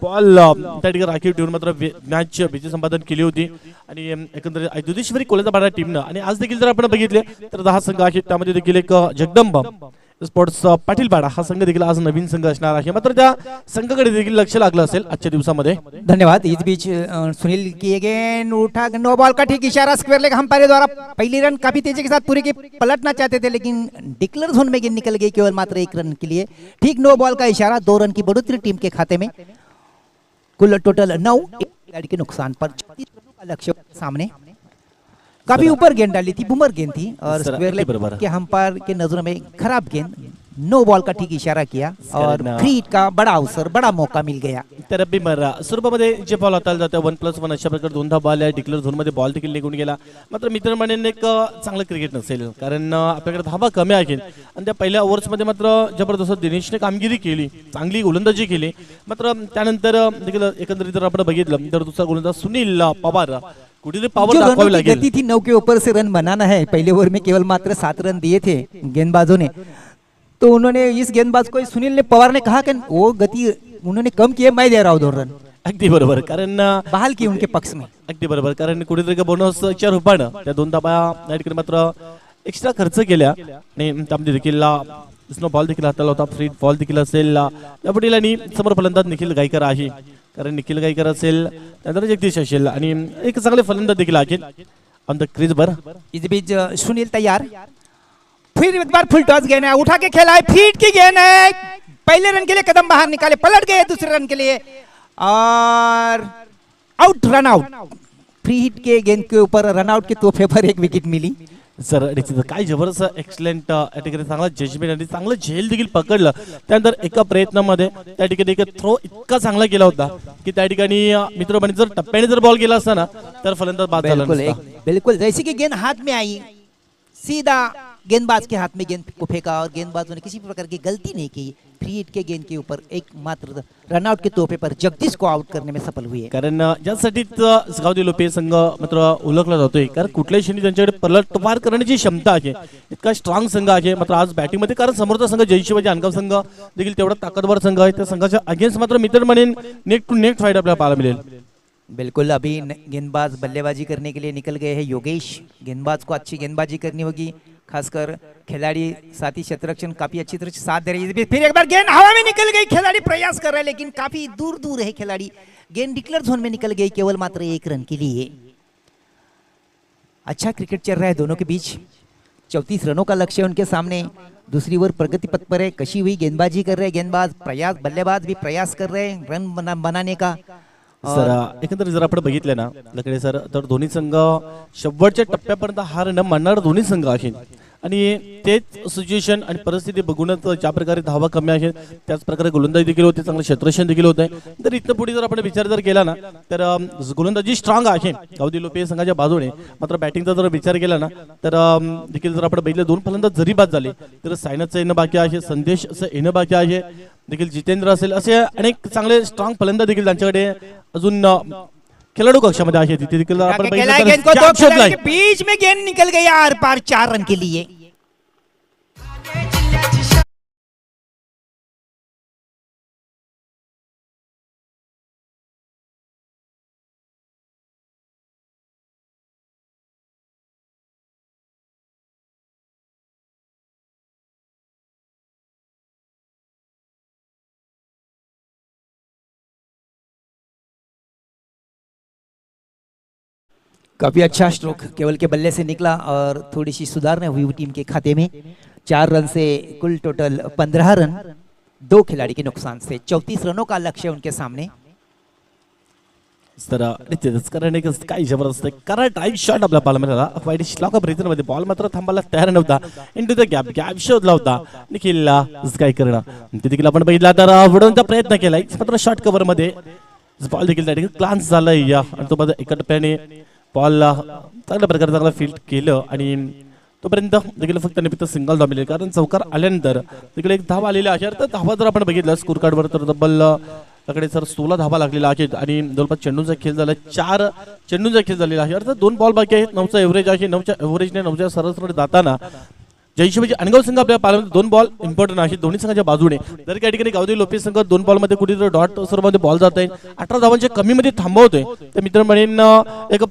बॉल त्या ठिकाणी राखीव ठेवून मात्र मॅच विजय संपादन केली होती. आणि एकंदरीत ऐदुधीश्वरी कोलेजापाडा टीमनं, आणि आज देखील जर आपण बघितले तर 10 संघ आहेत, त्यामध्ये देखील एक जगदंब स्पोर्ट्स पाटीलपाडा हा संघ देखील आज नवीन संघ असणार आहे. मात्र त्या संघाकडे देखील लक्ष लागलं असेल आजच्या दिवसामध्ये. धन्यवाद. इस बीच सुनील की अगेन उठा, नो बॉल का ठीक इशारा, स्क्वायर लेग अंपायर द्वारा पहली रन काफी तेजी के साथ पूरे के पलटना चाहते थे, लेकिन डिक्लेयर जोन में गेंद निकल गई केवल मात्र 1 रन के लिए. ठीक नो बॉल का इशारा, 2 रन की बढ़ोतरी टीम के खाते में. कुल टोटल 9 विकेट के नुकसान पर 36 रनों का लक्ष्य सामने. काफी ऊपर गेंद डाली थी, बुमर गेंद थी और स्क्वायर लेग के अंपायर के नजरों में खराब गेंद. नो बॉल का ठीक इशारा किया और फ्री हिट का बड़ा अवसर, बड़ा मौका मिल गया. तर रब्बी मर्रा स्वरूपामध्ये जे बॉल हाताळला जातं 1+1 अशा प्रकारे 2धा बॉल आहे, डिक्लेअर झोन मध्ये बॉल देखील निघून गेला. मात्र मित्र म्हणेन एक चांगलं क्रिकेट नसेल, कारण आपल्याकडे धावा कमी आहेत आणि त्या पहिल्या ओव्हर्स मध्ये मात्र जबरदस्त दिनेशने कामगिरी केली, चांगली गोलंदाजी केली. मात्र त्यानंतर देखील एकंदरीत जर आपण बघितलं तर दुसरा गोलंदाज सुनील पवार कुठेतरी पावर दाखवावी लागेल. गति थी 9 के ऊपर से रन बनाना है. पहले ओवर में केवल मात्र 7 रन दिए थे गेंदबाजों ने, तो उन्होंने इस गेंदबाज को सुनील ने पवार ने कहा कि वो गति उन्होंने कम की है, मैं दे रहा हूँ 2 रन. अगदी बरोबर, कारण बहाल की उनके पक्ष में. अगदी बरोबर, कारण कुठेतरी बोनसच्या रूपानं त्या 2 धाबा या ठिकाणी मात्र एक्स्ट्रा खर्च केल्या आणि त्यामध्ये देखील स्नो बॉल देखील हाताला होता, फ्री बॉल देखील असेल या पुढील, आणि समोर फलंदाज निखिल गायकर आहे, कारण निखिल गायकर असेल त्यानंतर जगदीश असेल आणि एक चांगले फलंदाज देखील आहेत ऑन द क्रीज बर. इस बीच सुनील तैयार, फिर एक बार फुल टॉस गेंद है, उठा के खेला है, फीट की गेंद है, पहले रन के लिए कदम बाहर निकाले, पलट गए दूसरे रन के लिए और out, run out. Free hit के गेंद के ऊपर रन आउट के तोहफे पर 1 विकेट मिली. सर निश्चित काय जबरदस्त एक्सलेंट या ठिकाणी चांगला जजमेंट आणि चांगलं झेल देखील पकडलं. त्यानंतर एका प्रयत्नामध्ये त्या ठिकाणी एक थ्रो इतका चांगला केला होता की त्या ठिकाणी मित्र जर टप्प्याने जर बॉल गेला असता ना तर फलंदाज बाद झाला नसता. बिल्कुल जैसे कि गेंद हाथ में आई, सीधा गेंदबाज के हाथ में गेंद को फेंका और गेंदबाजों ने किसी भी प्रकार की गलती नहीं की. फ्री हिट के गेंद के ऊपर एक मात्र रनआउट के तोहफे पर जगदीश को आउट करने में सफल हुए. कारण ज्यासाठीच गावदी लोपे संघ मात्र ओळखला जातोय, कारण कुठल्याही क्षणी त्यांच्याकडे पलटवार करण्याची क्षमता आहे, इतका स्ट्रॉंग संघ आहे. मात्र आज बॅटिंग मध्ये, कारण समोरचा संघ जय शिवाजी अनगाव संघ देखील तेवढा ताकदवर संघ आहे, त्या संघाच्या अगेन्स्ट मात्र मित्र म्हणेन नेक टू नेक फाईट आपल्याला पाहायला मिळेल. बिल्कुल. अभी गेंदबाज बल्लेबाजी करने के लिए निकल गए हैं योगेश. गेंदबाज को अच्छी गेंदबाजी करनी होगी, खासकर खिलाड़ी साथी क्षेत्ररक्षण काफी अच्छी तरह से साथ दे रही है. फिर एक बार गेंद हवा में निकल गई, खिलाड़ी प्रयास कर रहे हैं लेकिन काफी दूर दूर है खिलाड़ी. गेंद डिक्लेयर जोन में निकल गई केवल मात्र 1 रन के लिए. अच्छा क्रिकेट चल रहा है दोनों के बीच. 34 रनों का लक्ष्य उनके सामने. दूसरी ओर प्रगति पथ पर है, कशी हुई गेंदबाजी कर रहे हैं गेंदबाज, प्रयास बल्लेबाज भी प्रयास कर रहे हैं रन बनाने का. सर एकंदरीत जर आपण बघितलं ना लकडे सर, तर दोन्ही संघ शेवटच्या टप्प्यापर्यंत हार न मानणारे दोन्ही संघ आहेत, आणि तेच सिच्युएशन आणि परिस्थिती बघूनच ज्या प्रकारे धावा कमी आहेत त्याच प्रकारे गोलंदाजी देखील होते, चांगलं क्षेत्ररक्षण देखील होत आहे. तर इथं पुढे जर आपण विचार जर केला ना तर गोलंदाजी स्ट्रॉंग आहे गावदी लोपे संघाच्या बाजूने. मात्र बॅटिंगचा जर विचार केला ना तर देखील जर आपण बघितलं 2 फलंदाज जरी बाद झाले तर सायनाचं येणं बाकी आहे, संदेशचं येणं बाकी आहे, देखील जितेंद्र असेल, असे अनेक चांगले स्ट्रॉंग फलंदाज देखील त्यांच्याकडे अजून खिलाडू कक्षामध्ये आहे. तिथे देखील आपण बीच में गेंद निकल गई आर पार 4 रन के लिए. काफी अच्छा स्ट्रोक केवल के बल्ले से निकला और थोड़ी सी सुधारना हुई टीम के खाते में. 4 रन से कुल टोटल 15 रन 2 खिलाड़ी के नुकसान से. 34 रनों का लक्ष्य उनके सामने. तर निश्चितच कारण एक काय जबरदस्त करंट राईट शॉट आपल्या पाहायला मिळाला. वाईट श्लॉक ब्रेझर मध्ये बॉल मात्र थांबायला तयार नव्हता, इंटू द गॅप गॅप शोधला होता निखिल काय करणं. ते देखील आपण बघितला तर वडवण्याचा प्रयत्न केलाय, मात्र शॉर्ट कव्हर मध्ये बॉल देखील त्या ठिकाणी क्लान्स झालाय या आणि तो एका टप्प्याने बॉल चांगल्या प्रकारे चांगला फील्ड केलं आणि तोपर्यंत देखील फक्त निमित्त सिंगल धाव मिळेल कारण चौकार आल्यानंतर तिकडे एक धाव आलेली आहे तर धावा जर आपण बघितलं स्कोर कार्डवर तर तब्बल कडे सर 16 धावा लागलेला आहेत आणि जवळपास चेंडूचा खेळ झाला 4 चेंडूचा खेळ झालेला आहे अर्थात 2 बॉल बाकी आहेत 9चा एव्हरेज आहे 9च्या एव्हरेजने 9च्या सरासरी जाताना जयशिवाजी अनगाव संघ आपल्या पाल्यामध्ये 2 बॉल इम्पॉर्टंट आहे दोन्ही संघाच्या बाजूने जर काही ठिकाणी गावदेवी लोपे संघ 2 बॉल मध्ये कुठेतरी डॉट स्वरूपामध्ये बॉल जात आहे 18 धावांच्या कमी मध्ये थांबवतोय तर मित्र म्हणेन एक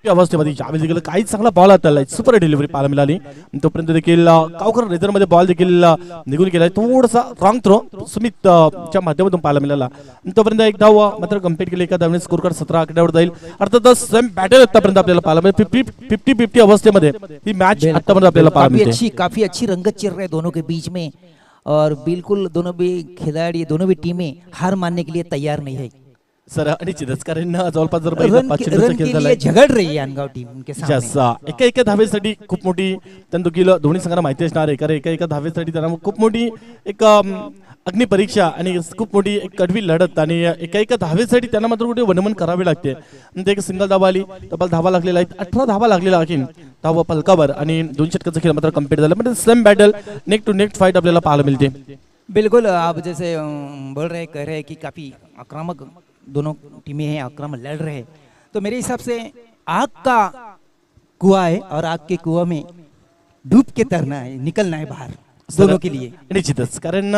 अवस्थेमध्ये ज्यावेळी देखील काही चांगला बॉल आता सुपर डिलिव्हरी पाहायला मिळाली तोपर्यंत देखील कावकर रेझर मध्ये बॉल देखील निघून गेलाय थोडासा रॉंग थ्रो सुमित च्या माध्यमातून पाहायला मिळाला तोपर्यंत एक धाव मात्र कम्प्लीट केली एका धावने स्कोर कार्ड 17 आकड्यावर जाईल अर्थात सेम बॅटल आतापर्यंत आपल्याला पाहायला मिळेल 50-50 अवस्थेमध्ये ही मॅच आतापर्यंत आपल्याला पाहायला मिळते काफी अच्छी रंगत चल रहा है दोनों के बीच में और बिल्कुल दोनों भी खिलाड़ी दोनों भी टीमें हार मानने के लिए तैयार नहीं है सर निश्चितच कारण जवळपास जर रन के लिए झगड़ रही है अनगाव टीम उनके सामने एका एका धावेसाठी खूप मोठी त्यांना देखील दोन्ही संघांना माहिती असणार आहे कारण एका एका धावेसाठी त्यांना खूप मोठी एक अग्निपरीक्षा आणि खूप मोठी एक कडवी लढत आणि एका एका धावेसाठी त्यांना मात्र कुठे वनमन करावे लागते ते एक सिंगल धावा आली तब्बल धावा लागलेला आहे 18 धावा लागलेला आहे धावा फलकावर आणि 2 षटकाचा खेळ मात्र कम्प्लीट झाला म्हणजे same battle neck to neck fight आपल्याला पाहायला मिळते बिल्कुल आप जैसे बोल रहे कह रहे कि काफी आक्रामक दोनों टीमें हैं आक्रामक लड़ रहे हैं तो मेरे हिसाब से आग का कुआं है और आग के कुआं में डूब के तरना है निकलना है बाहर दोनों के लिए निश्चितच कारण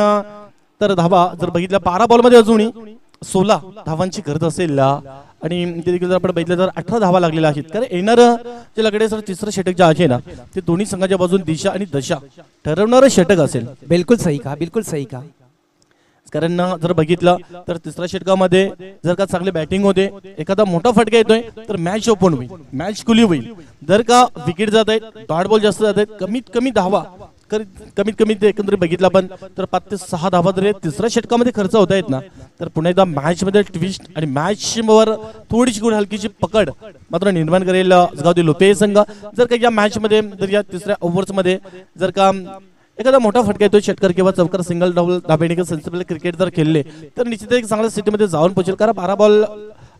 तर धावा जर बघितल्या 12 बॉल मध्ये अजूनही 16 धावांची गरज असेल आणि ते देखील जर आपण बघितलं तर 18 धावा लागलेल्या आहेत कारण येणार जे लगडे सर तिसरं षटक जे आहे ना ते दोन्ही संघाच्या बाजून दिशा आणि दशा ठरवणारं षटक असेल बिल्कुल सही कहा कारण जर बघितलं तर तिसऱ्या षटकामध्ये जर का चांगले बॅटिंग होते एखादा मोठा फटका येतोय तर मॅच ओपन होईल मॅच खुली होईल जर का विकेट जात आहेत डॉट बॉल जास्त जात आहेत कमीत कमी धावा कमीत कमी ते एकंदरीत बघितलं आपण तर 5 ते 6 धावा जर तिसऱ्या षटकामध्ये खर्च होत आहेत ना तर पुन्हा एकदा मॅच मध्ये ट्विस्ट आणि मॅच वर थोडीशी गुड हलकीची पकड मात्र निर्माण करेल गावदेवी लोपे संघ जर का या मॅच मध्ये जर या तिसऱ्या ओव्हर्स मध्ये जर का एखादा मोठा फटका येतो षटकर किंवा चौकार सिंगल डबल धाबेने सेन्सिबल क्रिकेट जर खेळले तर निश्चित एक चांगल्या स्थितीमध्ये जाऊन पोहोचेल कारण 12 बॉल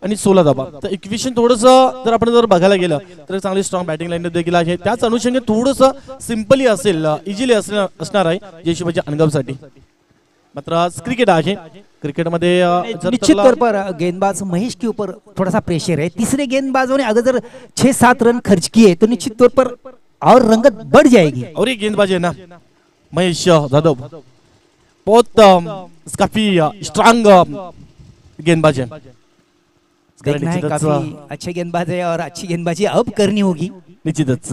आणि 16 धावा तर इक्वेशन थोडंसं जर आपण जर बघायला गेलं तर चांगली स्ट्रॉंग बॅटिंग लाईन देखील आहे त्याच अनुषंगाने थोडंसं सिंपली असेल इझिली असणार आहे जयशिवाजी अनगावसाठी मात्र आज क्रिकेट आहे क्रिकेट मध्ये निश्चित तौर पर गेंदबाज महेश के ऊपर थोड़ा सा प्रेशर है तीसरे गेंदबाजों ने अगर जर 6-7 रन खर्च किए तो निश्चित तौर पर और रंगत बढ़ जाएगी और ये गेंदबाज है ना महेश जाधव बहुत काफी स्ट्रांग गेंदबाज है देखना है काफी अच्छे गेंदबाज है और अच्छी गेंदबाजी अब करनी होगी निश्चितच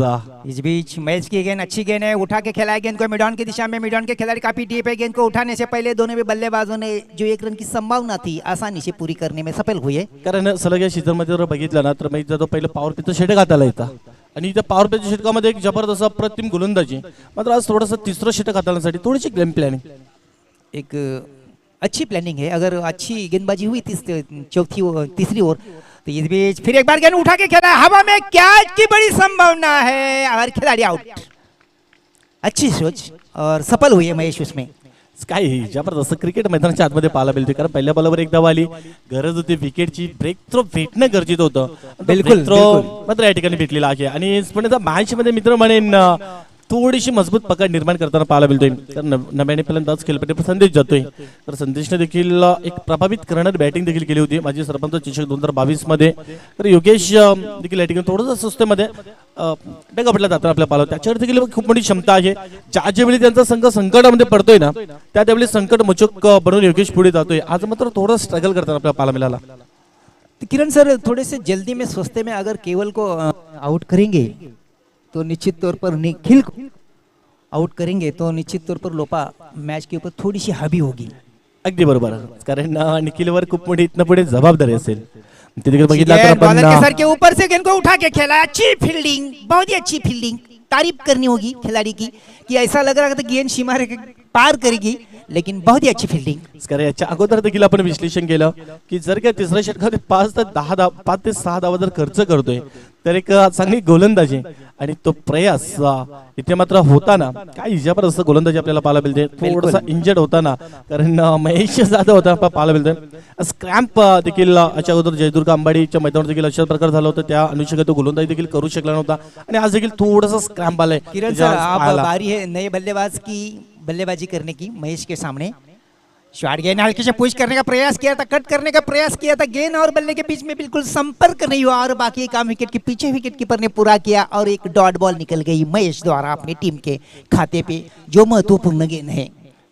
इस बीच मैच की गेंद अच्छी गेंद है उठा के खिलाया गेंद को मिडॉन की दिशा में मिडॉन के खिलाड़ी काफी डीप है गेंद को उठाने से पहले दोनों भी बल्लेबाजों ने जो 1 रन की संभावना थी आसानी से पूरी करने में सफल हुए कारण सलग या सीझन मध्ये जर बघितलं ना तर महेश जाधव पहिले पॉवर प्लेचं षटक हाताला येतं आणि त्या पॉवर प्लेच्या षटकामध्ये एक जबरदस्त अप्रतिम गोलंदाजी मात्र आज थोडंसं तिसरं षटक हाताळण्यासाठी थोडीशी गेम प्लॅनिंग एक अच्छी प्लानिंग है अगर अच्छी गेंदबाजी हुई तीसरी ओवर तो इस बीच फिर एक बार गेंद उठा के खेला हवा में कैच की बड़ी संभावना है और खिलाड़ी आउट अच्छी सोच और सफल हुई है महेश उसमें काय जबरदस्त क्रिकेट मैदानाच्या आतमध्ये पाहायला मिळते कारण पहिल्या बॉलवर एक धाव आली गरज होती विकेटची ब्रेक थ्रो भेटणं गरजेचं होतं बिलकुल थ्रो मात्र या ठिकाणी भेटलेला आहे आणि मॅच मध्ये मित्र म्हणेन थोडीशी मजबूत पकड निर्माण करताना पाहायला मिळतोय कारण नव्याने फलंदाज खेळपट्टीवर संदेश जातोय तर संदेशने देखील एक प्रभावित करणारी बॅटिंग देखील केली होती माझी सरपंच चषक 2022 मध्ये तर योगेश देखील या ठिकाणी थोडंसं सुस्तेमध्ये डगापटला जाताना आपल्या पाहायला त्याच्यावर देखील खूप मोठी क्षमता आहे ज्यावेळी त्यांचा संघ संकटामध्ये पडतोय ना त्यावेळी संकट मोचक बनवून योगेश पुढे जातोय आज मात्र थोडं स्ट्रगल करताना आपल्याला पाहायला मिळाला तो किरण सर थोड़े से जल्दी में सोचते में अगर केवल को आउट करेंगे तो निश्चित तौर पर निखिल को आउट करेंगे तो निश्चित तौर पर लोपा मैच के ऊपर थोड़ी सी हावी होगी अगदी बरोबर कारण निखिलवर खूप मोठी इथनं पुढे जबाबदारी असेल ते देखील बघितलं तर आपण सर के ऊपर से गेंद को उठा के खेला अच्छी फील्डिंग बहुत ही अच्छी फील्डिंग तारीफ करनी होगी खिलाड़ी की कि ऐसा लग रहा था गेंद सीमा पार करेगी लेकिन बहुत ही अच्छी फील्डिंग याच्या अगोदर देखील आपण विश्लेषण केलं की जर का तिसऱ्या षटकामध्ये 5 ते 6 धावा जर खर्च करतोय तर एक चांगली गोलंदाजी आणि तो प्रयास इथे मात्र होताना काय जबरदस्त गोलंदाजी आपल्याला पाहायला मिळते. थोडासा इंजर्ड होताना कारण महेश जाधव होता पाहायला मिळते. स्क्रॅम्प देखील अशा अगोदर जयदुर्ग अंबाडीच्या मैदानावर देखील अशा प्रकार झाला होता. त्या अनुषंगाने तो गोलंदाजी देखील करू शकला नव्हता आणि आज देखील थोडासा स्क्रॅम्प आलाय. किरण सर, अब बारी है नए बल्लेबाज की बल्लेबाजी करने की महेश के सामने. शॉट गेंद हल्के से पुश करने का प्रयास किया था, कट करने का प्रयास किया था, गेंद और बल्ले के बीच में बिल्कुल संपर्क नहीं हुआ और बाकी काम विकेट के पीछे विकेट कीपर ने पूरा किया और एक डॉट बॉल निकल गई महेश द्वारा अपनी टीम के खाते पे, जो महत्वपूर्ण गेंद है.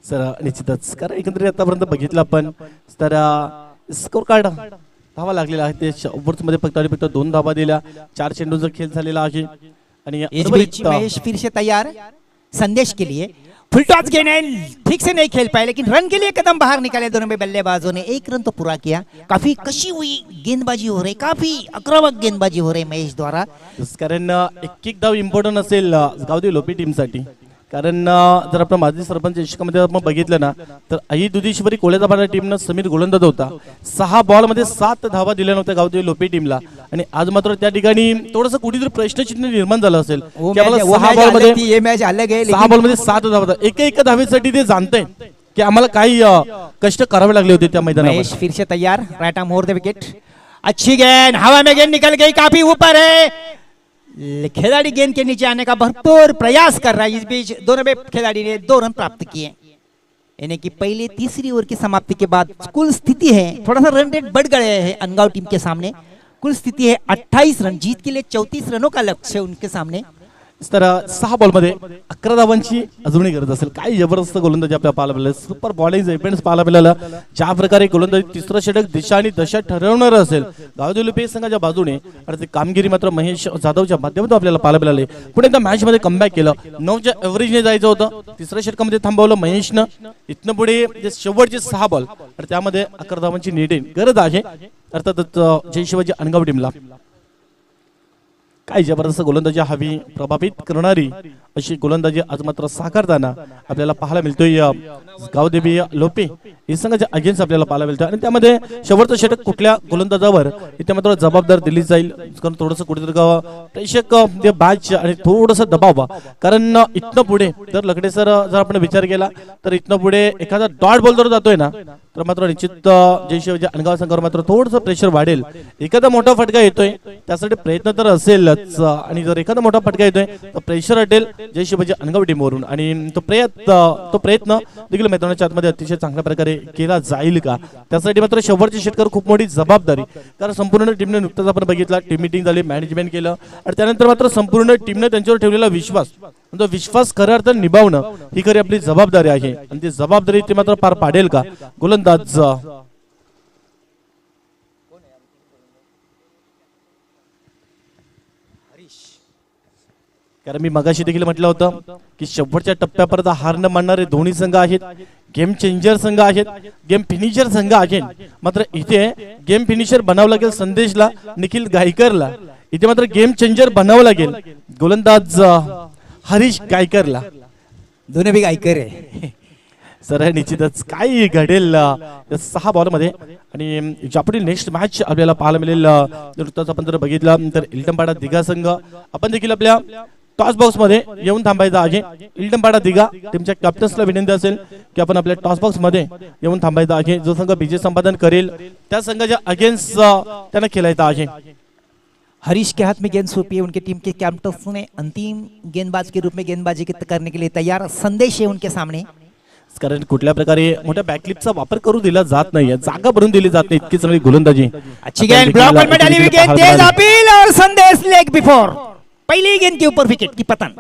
सर निश्चितच कारण एकंदरीत आतापर्यंत बघितलं आपण तर स्कोर कार्ड धावा लागलेला आहे. ते ओव्हर्स मध्ये फक्त आणि फक्त 2 धावा दिल्या. 4 चेंडूंचा खेळ झालेला आहे आणि इस बीच महेश फिर से तैयार संदेश के लिए. फुल टॉस गेंद है, ठीक से नहीं खेल पाए लेकिन रन के लिए कदम बाहर निकाले दोनों में बल्लेबाजों ने. एक रन तो पूरा किया. काफी कशी हुई गेंदबाजी हो रही, काफी आक्रमक गेंदबाजी हो रही महेश द्वारा. कारण एक एक धाव इम्पॉर्टंट असेल गावदेवी लोपी टीमसाठी. कारण जर आपण माजी सरपंच यशकामध्ये आपण बघितलं ना तर आई दुधीश्वरी कोळेदापाडा टीमनं समीर गोलंदाज होता. 6 बॉल मध्ये 7 धावा दिल्या नव्हत्या गावदेवी लोपी टीमला आणि आज मात्र त्या ठिकाणी थोडंसं कुठेतरी प्रश्नचिन्ह निर्माण झालं असेल. वो मैच अलग है 6 बॉल मध्ये 7 धावा. एक धावेसाठी ते जाणते की आम्हाला काही कष्ट करावे लागले होते त्या मैदानात. महेश फिर से तैयार, right arm over the wicket. अच्छी गेंद, हवा में गेंद निकल गई, काफी ऊपर है. खिलाड़ी गेंद के नीचे आने का भरपूर प्रयास कर रहा है. इस बीच दोनों में खिलाड़ी ने 2 रन प्राप्त किए. यानी कि पहले तीसरी ओवर की समाप्ति के बाद कुल स्थिति है, थोड़ा सा रन रेट बढ़ गए हैं अनगांव टीम के सामने. कुल स्थिति है 28 रन. जीत के लिए 34 रनों का लक्ष्य है उनके सामने. तर 6 बॉल मध्ये 11 धावांची अजूनही गरज असेल. काय जबरदस्त गोलंदाजी आपल्याला पाहायला मिळालं. सुपर बॉलिंग इव्हेंट्स पाहायला मिळालं. ज्या प्रकारे गोलंदाजी तिसरं षटक दिशा आणि दशा ठरवणार असेल गावदेवी लोपी संघाच्या बाजूने आणि ती कामगिरी मात्र महेश जाधवच्या माध्यमातून आपल्याला पाहायला मिळाली. पुढे एकदा मॅच मध्ये कमबॅक केलं. 9च्या एव्हरेजने जायचं होतं, तिसऱ्या षटकामध्ये थांबवलं महेशनं. इथनं पुढे जे शेवटचे 6 बॉल तर त्यामध्ये 11 धावांची नीट गरज आहे अर्थातच जय शिवाजी अनगाव टीमला. काय जबरदस्त गोलंदाजी हवी, प्रभावित करणारी अशी गोलंदाजी आज मात्र साकारताना आपल्याला पाहायला मिळतोय गावदेवी लोपे या संघाच्या अगेन्स्ट आपल्याला पाहायला मिळतोय. आणि त्यामध्ये शेवटचं षटक कुठल्या गोलंदाजावर इथे मात्र जबाबदार दिली जाईल. कारण थोडंसं कुठेतरी प्रेक्षक बॅच आणि थोडंसं दबाव. कारण इथनं पुढे जर लकडे सर जर आपण विचार केला तर इथनं पुढे एखादा डॉट बॉल जर जातोय ना तर मात्र निश्चित जय शिवाजी अनगाव संघावर मात्र थोडंसं प्रेशर वाढेल. एखादा मोठा फटका येतोय त्यासाठी प्रयत्न तर असेलच आणि जर एखादा मोठा फटका येतोय तर प्रेशर हटेल जय शिवाजी अनगाव टीमवरून आणि तो प्रयत्न देखील मैदानाच्या आतमध्ये अतिशय चांगल्या प्रकारे केला जाईल का त्यासाठी मात्र शेवटचे षटकार खूप मोठी जबाबदारी. कारण संपूर्ण टीमने नुकताच आपण बघितला टीम मीटिंग झाली, मॅनेजमेंट केलं आणि त्यानंतर मात्र संपूर्ण टीमने त्यांच्यावर ठेवलेला विश्वास तो विश्वास खऱ्या अर्थाने निभावणं ही खरी आपली जबाबदारी आहे आणि ती जबाबदारी ते मात्र पार पाडेल का गोलंदाज. कारण मी मगाशी देखील म्हटलं होतं की शेवटच्या टप्प्यापर्यंत हार न मानणारे दोन्ही संघ आहेत, गेम चेंजर संघ आहेत, गेम फिनिशर संघ आहेत. मात्र इथे गेम फिनिशर बनावं लागेल संदेशला, निखिल गायकरला. इथे मात्र गेम चेंजर बनावं लागेल गोलंदाज हरीश गायकरला. दोनों भी गायकर है. सर निश्चितच काय घडेल 6 बॉल मध्ये आणि यापुढील नेक्स्ट मॅच आपल्याला पाहायला मिळेल. नुकताच आपण जर बघितलं तर इल्टमपाडा दिघा संघ आपण देखील आपल्या टॉस बॉक्स मध्ये येऊन थांबायचं आहे. इल्टमपाडा दिघा टीमच्या कॅप्टन्सला विनंती असेल की आपण आपल्या टॉस बॉक्स मध्ये येऊन थांबायचं आहे. जो संघ विजय संपादन करेल त्या संघाच्या अगेन्स्ट त्यांना खेळायचं आहे. हरीश के हाथ में गेंद सौंपी है. उनके टीम के कैप्टन ने अंतिम गेंदबाज के रूप में गेंदबाजी करने के लिए तैयार. संदेश है उनके सामने. कारण कुठल्या प्रकारे मोठ्या बॅकलिपचा वापर करू दिला जात नाही, जागा भरून दिली जात नाही. इतकी चांगली गोलंदाजी. अच्छी गेंद ब्लॉक में डाली हुई गेंद, तेज अपील और संदेश लेग बिफोर. पहली गेंद के ऊपर विकेट की पतन.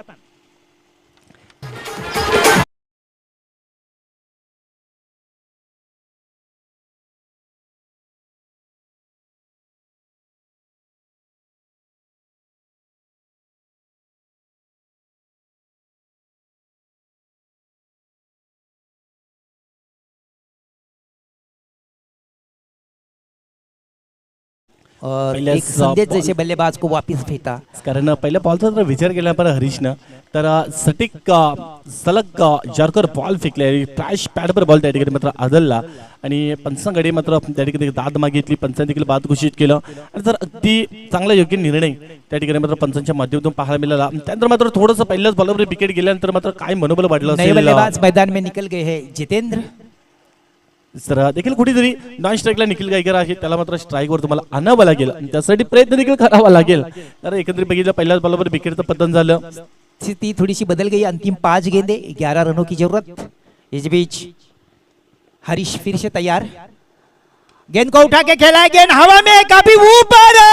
और पहले एक संदेश जैसे बल्लेबाज को वापस फेंका। कारण पहिल्या बॉलचा जर विचार केला पण हरीशनं तर सटीक सलग जॉर्कर बॉल फेकले, ट्रॅश पॅडवर बॉल त्या ठिकाणी मात्र आदलला आणि पंचांकडे मात्र त्या ठिकाणी दाद मागितली, पंचांनी देखील बाद घोषित केलं आणि जर अगदी चांगला योग्य निर्णय त्या ठिकाणी मात्र पंचांच्या माध्यमातून पाहायला मिळाला। त्यानंतर मात्र थोडंसं पहिल्याच बॉलवर विकेट गेल्यानंतर मात्र काय मनोबल वाढलं नए असेल बल्लेबाज मैदान में निकल गए हैं जितेंद्र। सर देखील कुठेतरी नॉन स्ट्राईकला निखिल गायकर आहे, त्याला मात्र स्ट्राईकवर तुम्हाला आणावं लागेल आणि त्यासाठी प्रयत्न देखील करावा लागेल, कारण एकंदरीत बघितलं पहिल्याच बॉलवर विकेटचं पतन झालं। स्थिति थोड़ी सी बदल गई, अंतिम 5 गेंदे 11 रनों की जरूरत। इस बीच हरीश फिर से तैयार, गेंद को उठा के खेला है, गेंद हवा में काफी ऊपर,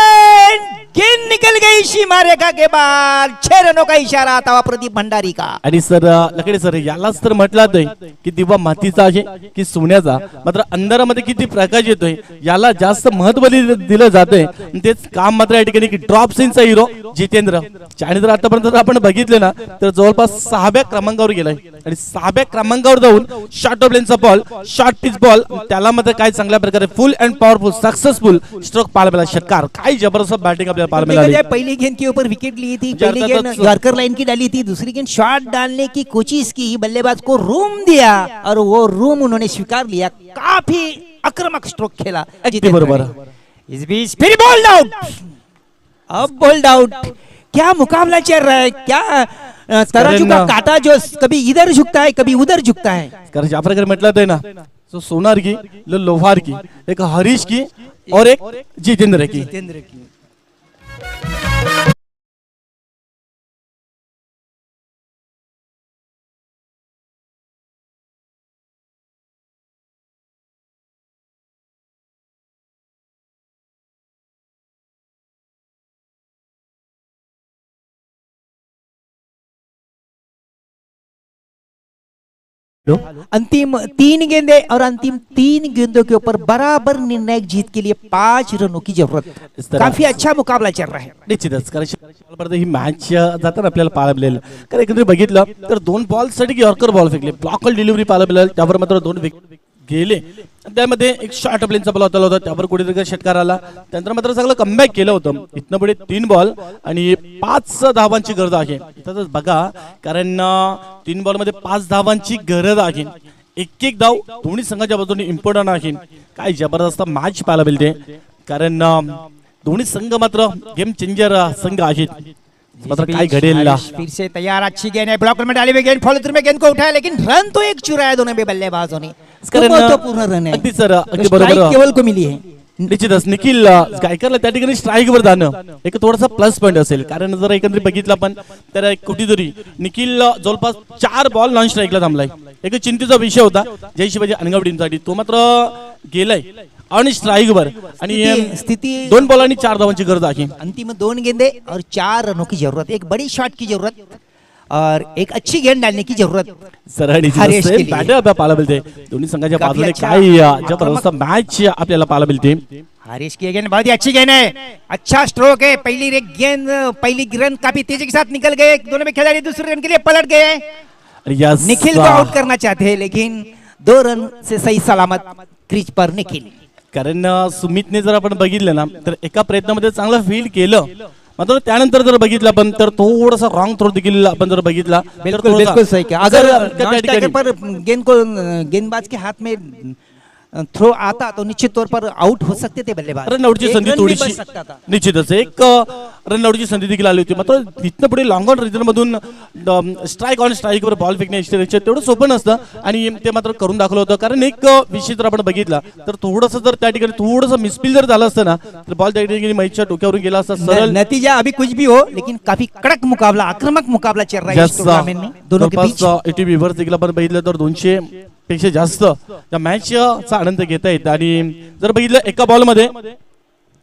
गेंद निकल गई सीमा रेखा के बाहर। 6 रनों का इशारा आता हुआ प्रदीप भंडारी का। आणि सर लकडे सर यालाच तर म्हटलं जातंय की दिवा मातीचा आहे की सोन्याचा, मात्र अंधारामध्ये किती प्रकाश येतोय याला जास्त महत्त्व दिलं जातंय। तेच काम मात्र या ठिकाणी की ड्रॉप सिनचा हिरो जितेंद्र आणि जर आतापर्यंत जर आपण बघितलं ना तर जवळपास 6व्या क्रमांकावर गेलाय आणि 6व्या क्रमांकावर जाऊन शॉर्ट ऑफ लेनचा बॉल, शॉर्ट पिच बॉल, त्याला मात्र काय चांगल्या प्रकारे full and powerful successful stroke पाहायला मिळाला, षटकार, काय जबरदस्त बॅटिंग आपल्याला पाहायला देखा मिळाली। जाए पहली गेंद के ऊपर विकेट ली थी, पहली गेंद यॉर्कर लाइन की डाली थी, दूसरी गेंद शॉट डालने की कोशिश की, बल्लेबाज को रूम दिया और वो रूम उन्होंने स्वीकार लिया। काफी आक्रामक स्ट्रोक खेला जितेंद्र बरोबर। ने। इस बीच फिर बोल्ड आउट, अब बोल्ड आउट। क्या मुकाबला चल रहा है, क्या तराजू का काटा जो कभी इधर झुकता है कभी उधर झुकता है। कारण ज्या प्रकारे म्हटलं जातंय ना, सो सोनार की लोहार की, एक हरीश की और एक जितेंद्र की। जितेंद्र की अंतिम 3 गेंदे और अंतिम 3 गेंदों के ऊपर बराबर निर्णायक जीत के लिए 5 रनों की जरूरत। काफी अच्छा मुकाबला चल रहा है। निश्चितच कारण ही मॅच जाताना आपल्याला पाहायला मिळेल, कारण एकंदरीत बघितलं तर 2 बॉल साठी यॉर्कर बॉल फेकले, ब्लॉकल डिलिव्हरी पाहायला मिळेल, त्यावर मात्र 2 विकेट गेले, त्यामध्ये एक शॉर्ट प्लेनचा बॉल होता, त्यावर कुठेतरी षटकार आला, त्यानंतर मात्र चांगलं कमबॅक केलं होतं। इथनं पुढे 3 बॉल आणि 5 धावांची गरज आहे, इथंच बघा कारण 3 बॉल मध्ये 5 धावांची गरज आहे, एक धाव दोन्ही संघाच्या बाजूने इम्पॉर्टंट आहे। काय जबरदस्त मॅच पाहायला मिळते, कारण दोन्ही संघ मात्र गेम चेंजर संघ आहेत। मतलब काय घडेल, फिर से तैयार, अच्छी गेंद है, ब्लॉकर में डाली हुई गेंद, फॉलो थ्रू में गेंद को उठाया, लेकिन रन तो एक चुराया दोनों भी बल्लेबाजों ने। महत्वपूर्ण रन है, अगदी सर अगदी स्ट्राइक बरोबर, केवल को मिली है। निश्चितच निखिल गायकरला त्या ठिकाणी स्ट्राईक वर जाणं एक थोडासा प्लस पॉईंट असेल, कारण जर एकंदरीत बघितलं आपण तर कुठेतरी निखिल जवळपास 4 बॉल नॉन स्ट्राईकला थांबलाय। एक चिंतेचा विषय होता जय शिवाजी अनगाव टीमसाठी, तो मात्र गेलाय आणि स्ट्राईक वर आणि स्थिति 2 बॉल आणि 4 धावांची गरज आहे। अंतिम 2 गेंदे और 4 रनों की जरूरत, एक बड़ी शॉट की जरूरत और एक अच्छी गेंद डालने की जरूरत। सरळी हरीश के लिए। बॅटर आपल्याला पाहायला मिळते, दोन्ही संघाच्या काफी बाजूने अच्छा काय जबरदस्त मॅच आपल्याला पाहायला मिळते। हरीश की गेंद बहुत ही अच्छी गेंद है, अच्छा स्ट्रोक है, पहली गेंद पहली रन काफी तेजी के साथ निकल गए, दोनों में खिलाड़ी दूसरे रन के लिए पलट गए हैं। आणि यस निखिल को आउट करना चाहते हैं, लेकिन 2 रन से सही सलामत क्रीज पर निखिल। कारण सुमितने जर आपण बघितलं ना तर एका प्रयत्नामध्ये चांगलं फील्ड केलं, मात्र त्यानंतर जर बघितलं आपण तर थोडासा रॉंग थ्रो देखील आपण जर बघितला तर बिल्कुल थोडासा- बिल्कुल सही क्या, अगर सर, नॉन त्या स्ट्राइकर ठिकाणी- पर गेंद को गेंदबाज के हाथ में थ्रो आता तो निश्चित तौर पर आउट हो सकते थे बल्लेबाज। रनआउटची एक संधी रन भी थोडीशी बच सकता था। निश्चितच एक रनआउटची संधी देखील आली होती, मात्र तिथनं पुढे लॉंग ऑन रिझन मधून स्ट्राईक ऑन स्ट्राईक वर बॉल फेकणे तेवढं सोपं नसतं आणि ते मात्र करून दाखवलं होतं। कारण एक विषय जर आपण बघितला तर थोडंसं जर त्या ठिकाणी थोडंसं मिसफील जर झालं असतं ना तर बॉल त्या ठिकाणी महेशच्या डोक्यावरून गेला असता सरळ। नतीजा अभी कुछ भी हो, लेकिन काफी कड़क मुकाबला, आक्रामक मुकाबला चल रहा है इस टूर्नामेंट में दोनों के बीच। एटी व्ह्यूअर्स देखील आपण बघितलं तर 200 पेक्षा जास्त या मॅचचा आनंद घेता येत आणि जर बघितलं एका बॉल मध्ये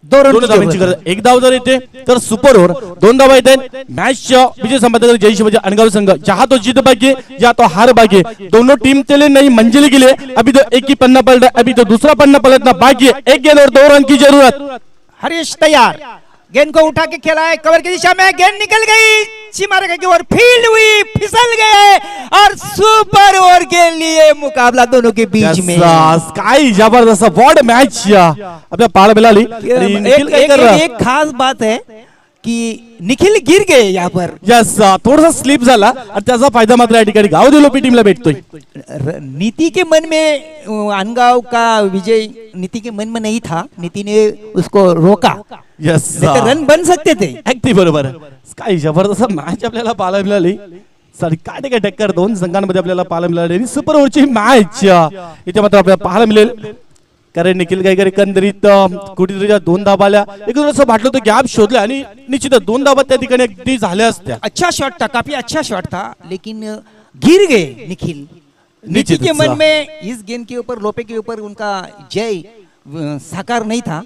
2 रन 2 धावांची गरज, 1 धाव जर येते तर सुपर ओव्हर, 2 धावा येतात, मॅचच्या विजय संपादक जय शिवाजी अनगाव संघ जहां तो जीत बाकी या तो हार बाकी, दोनों टीम चले नहीं मंजिल के लिए, अभी तो एक ही पन्ना पलटा, अभी तो दूसरा पन्ना पलटना बाकी है, 1 गेंद और 2 रन की जरूरत। हरीश तैयार, गेंद को उठा के खेला है कवर की दिशा में, गेंद निकल गई सीमा रेखा की ओर, फील्ड हुई, फिसल गए और सुपर ओवर के लिए मुकाबला दोनों के बीच में। काय जबरदस्त वॉट मॅच आपल्या पाहायला मिळाली। आणि निखिल काय कर रहा? एक खास बात है कि निखिल गिर गए यहाँ पर। यस, थोडासा स्लिप झाला आणि त्याचा फायदा मात्र या ठिकाणी गाव दिलोपी टीमला भेटतोय। नीति के मन में अनगांव का विजय नीति के मन में नहीं था, नीति ने उसको रोका। यस, नहीं तो रन बन सकते थे। अगदी बरोबर। काय जबरदस्त मॅच आपल्याला पाहायला मिळाली। सॉरी काय काय टक्कर दोन संघांमध्ये आपल्याला पाहायला मिळाली आणि सुपर ओव्हरची मॅच इथे मात्र आपल्याला पाहायला मिळेल। कारण निखिल गायकर एकंदरीत कुठेतरी दोन धाबाल्या एकदम असं वाटलं होतं गॅप शोधले आणि निश्चितच दोन धाबा त्या ठिकाणी अगदी झाल्या असत्या। अच्छा शॉट था, काफी अच्छा शॉट था, लेकिन गिर गए निखिल। नीति के मन में इस गेंद के ऊपर, लोपे के ऊपर उनका जय साकार नहीं था।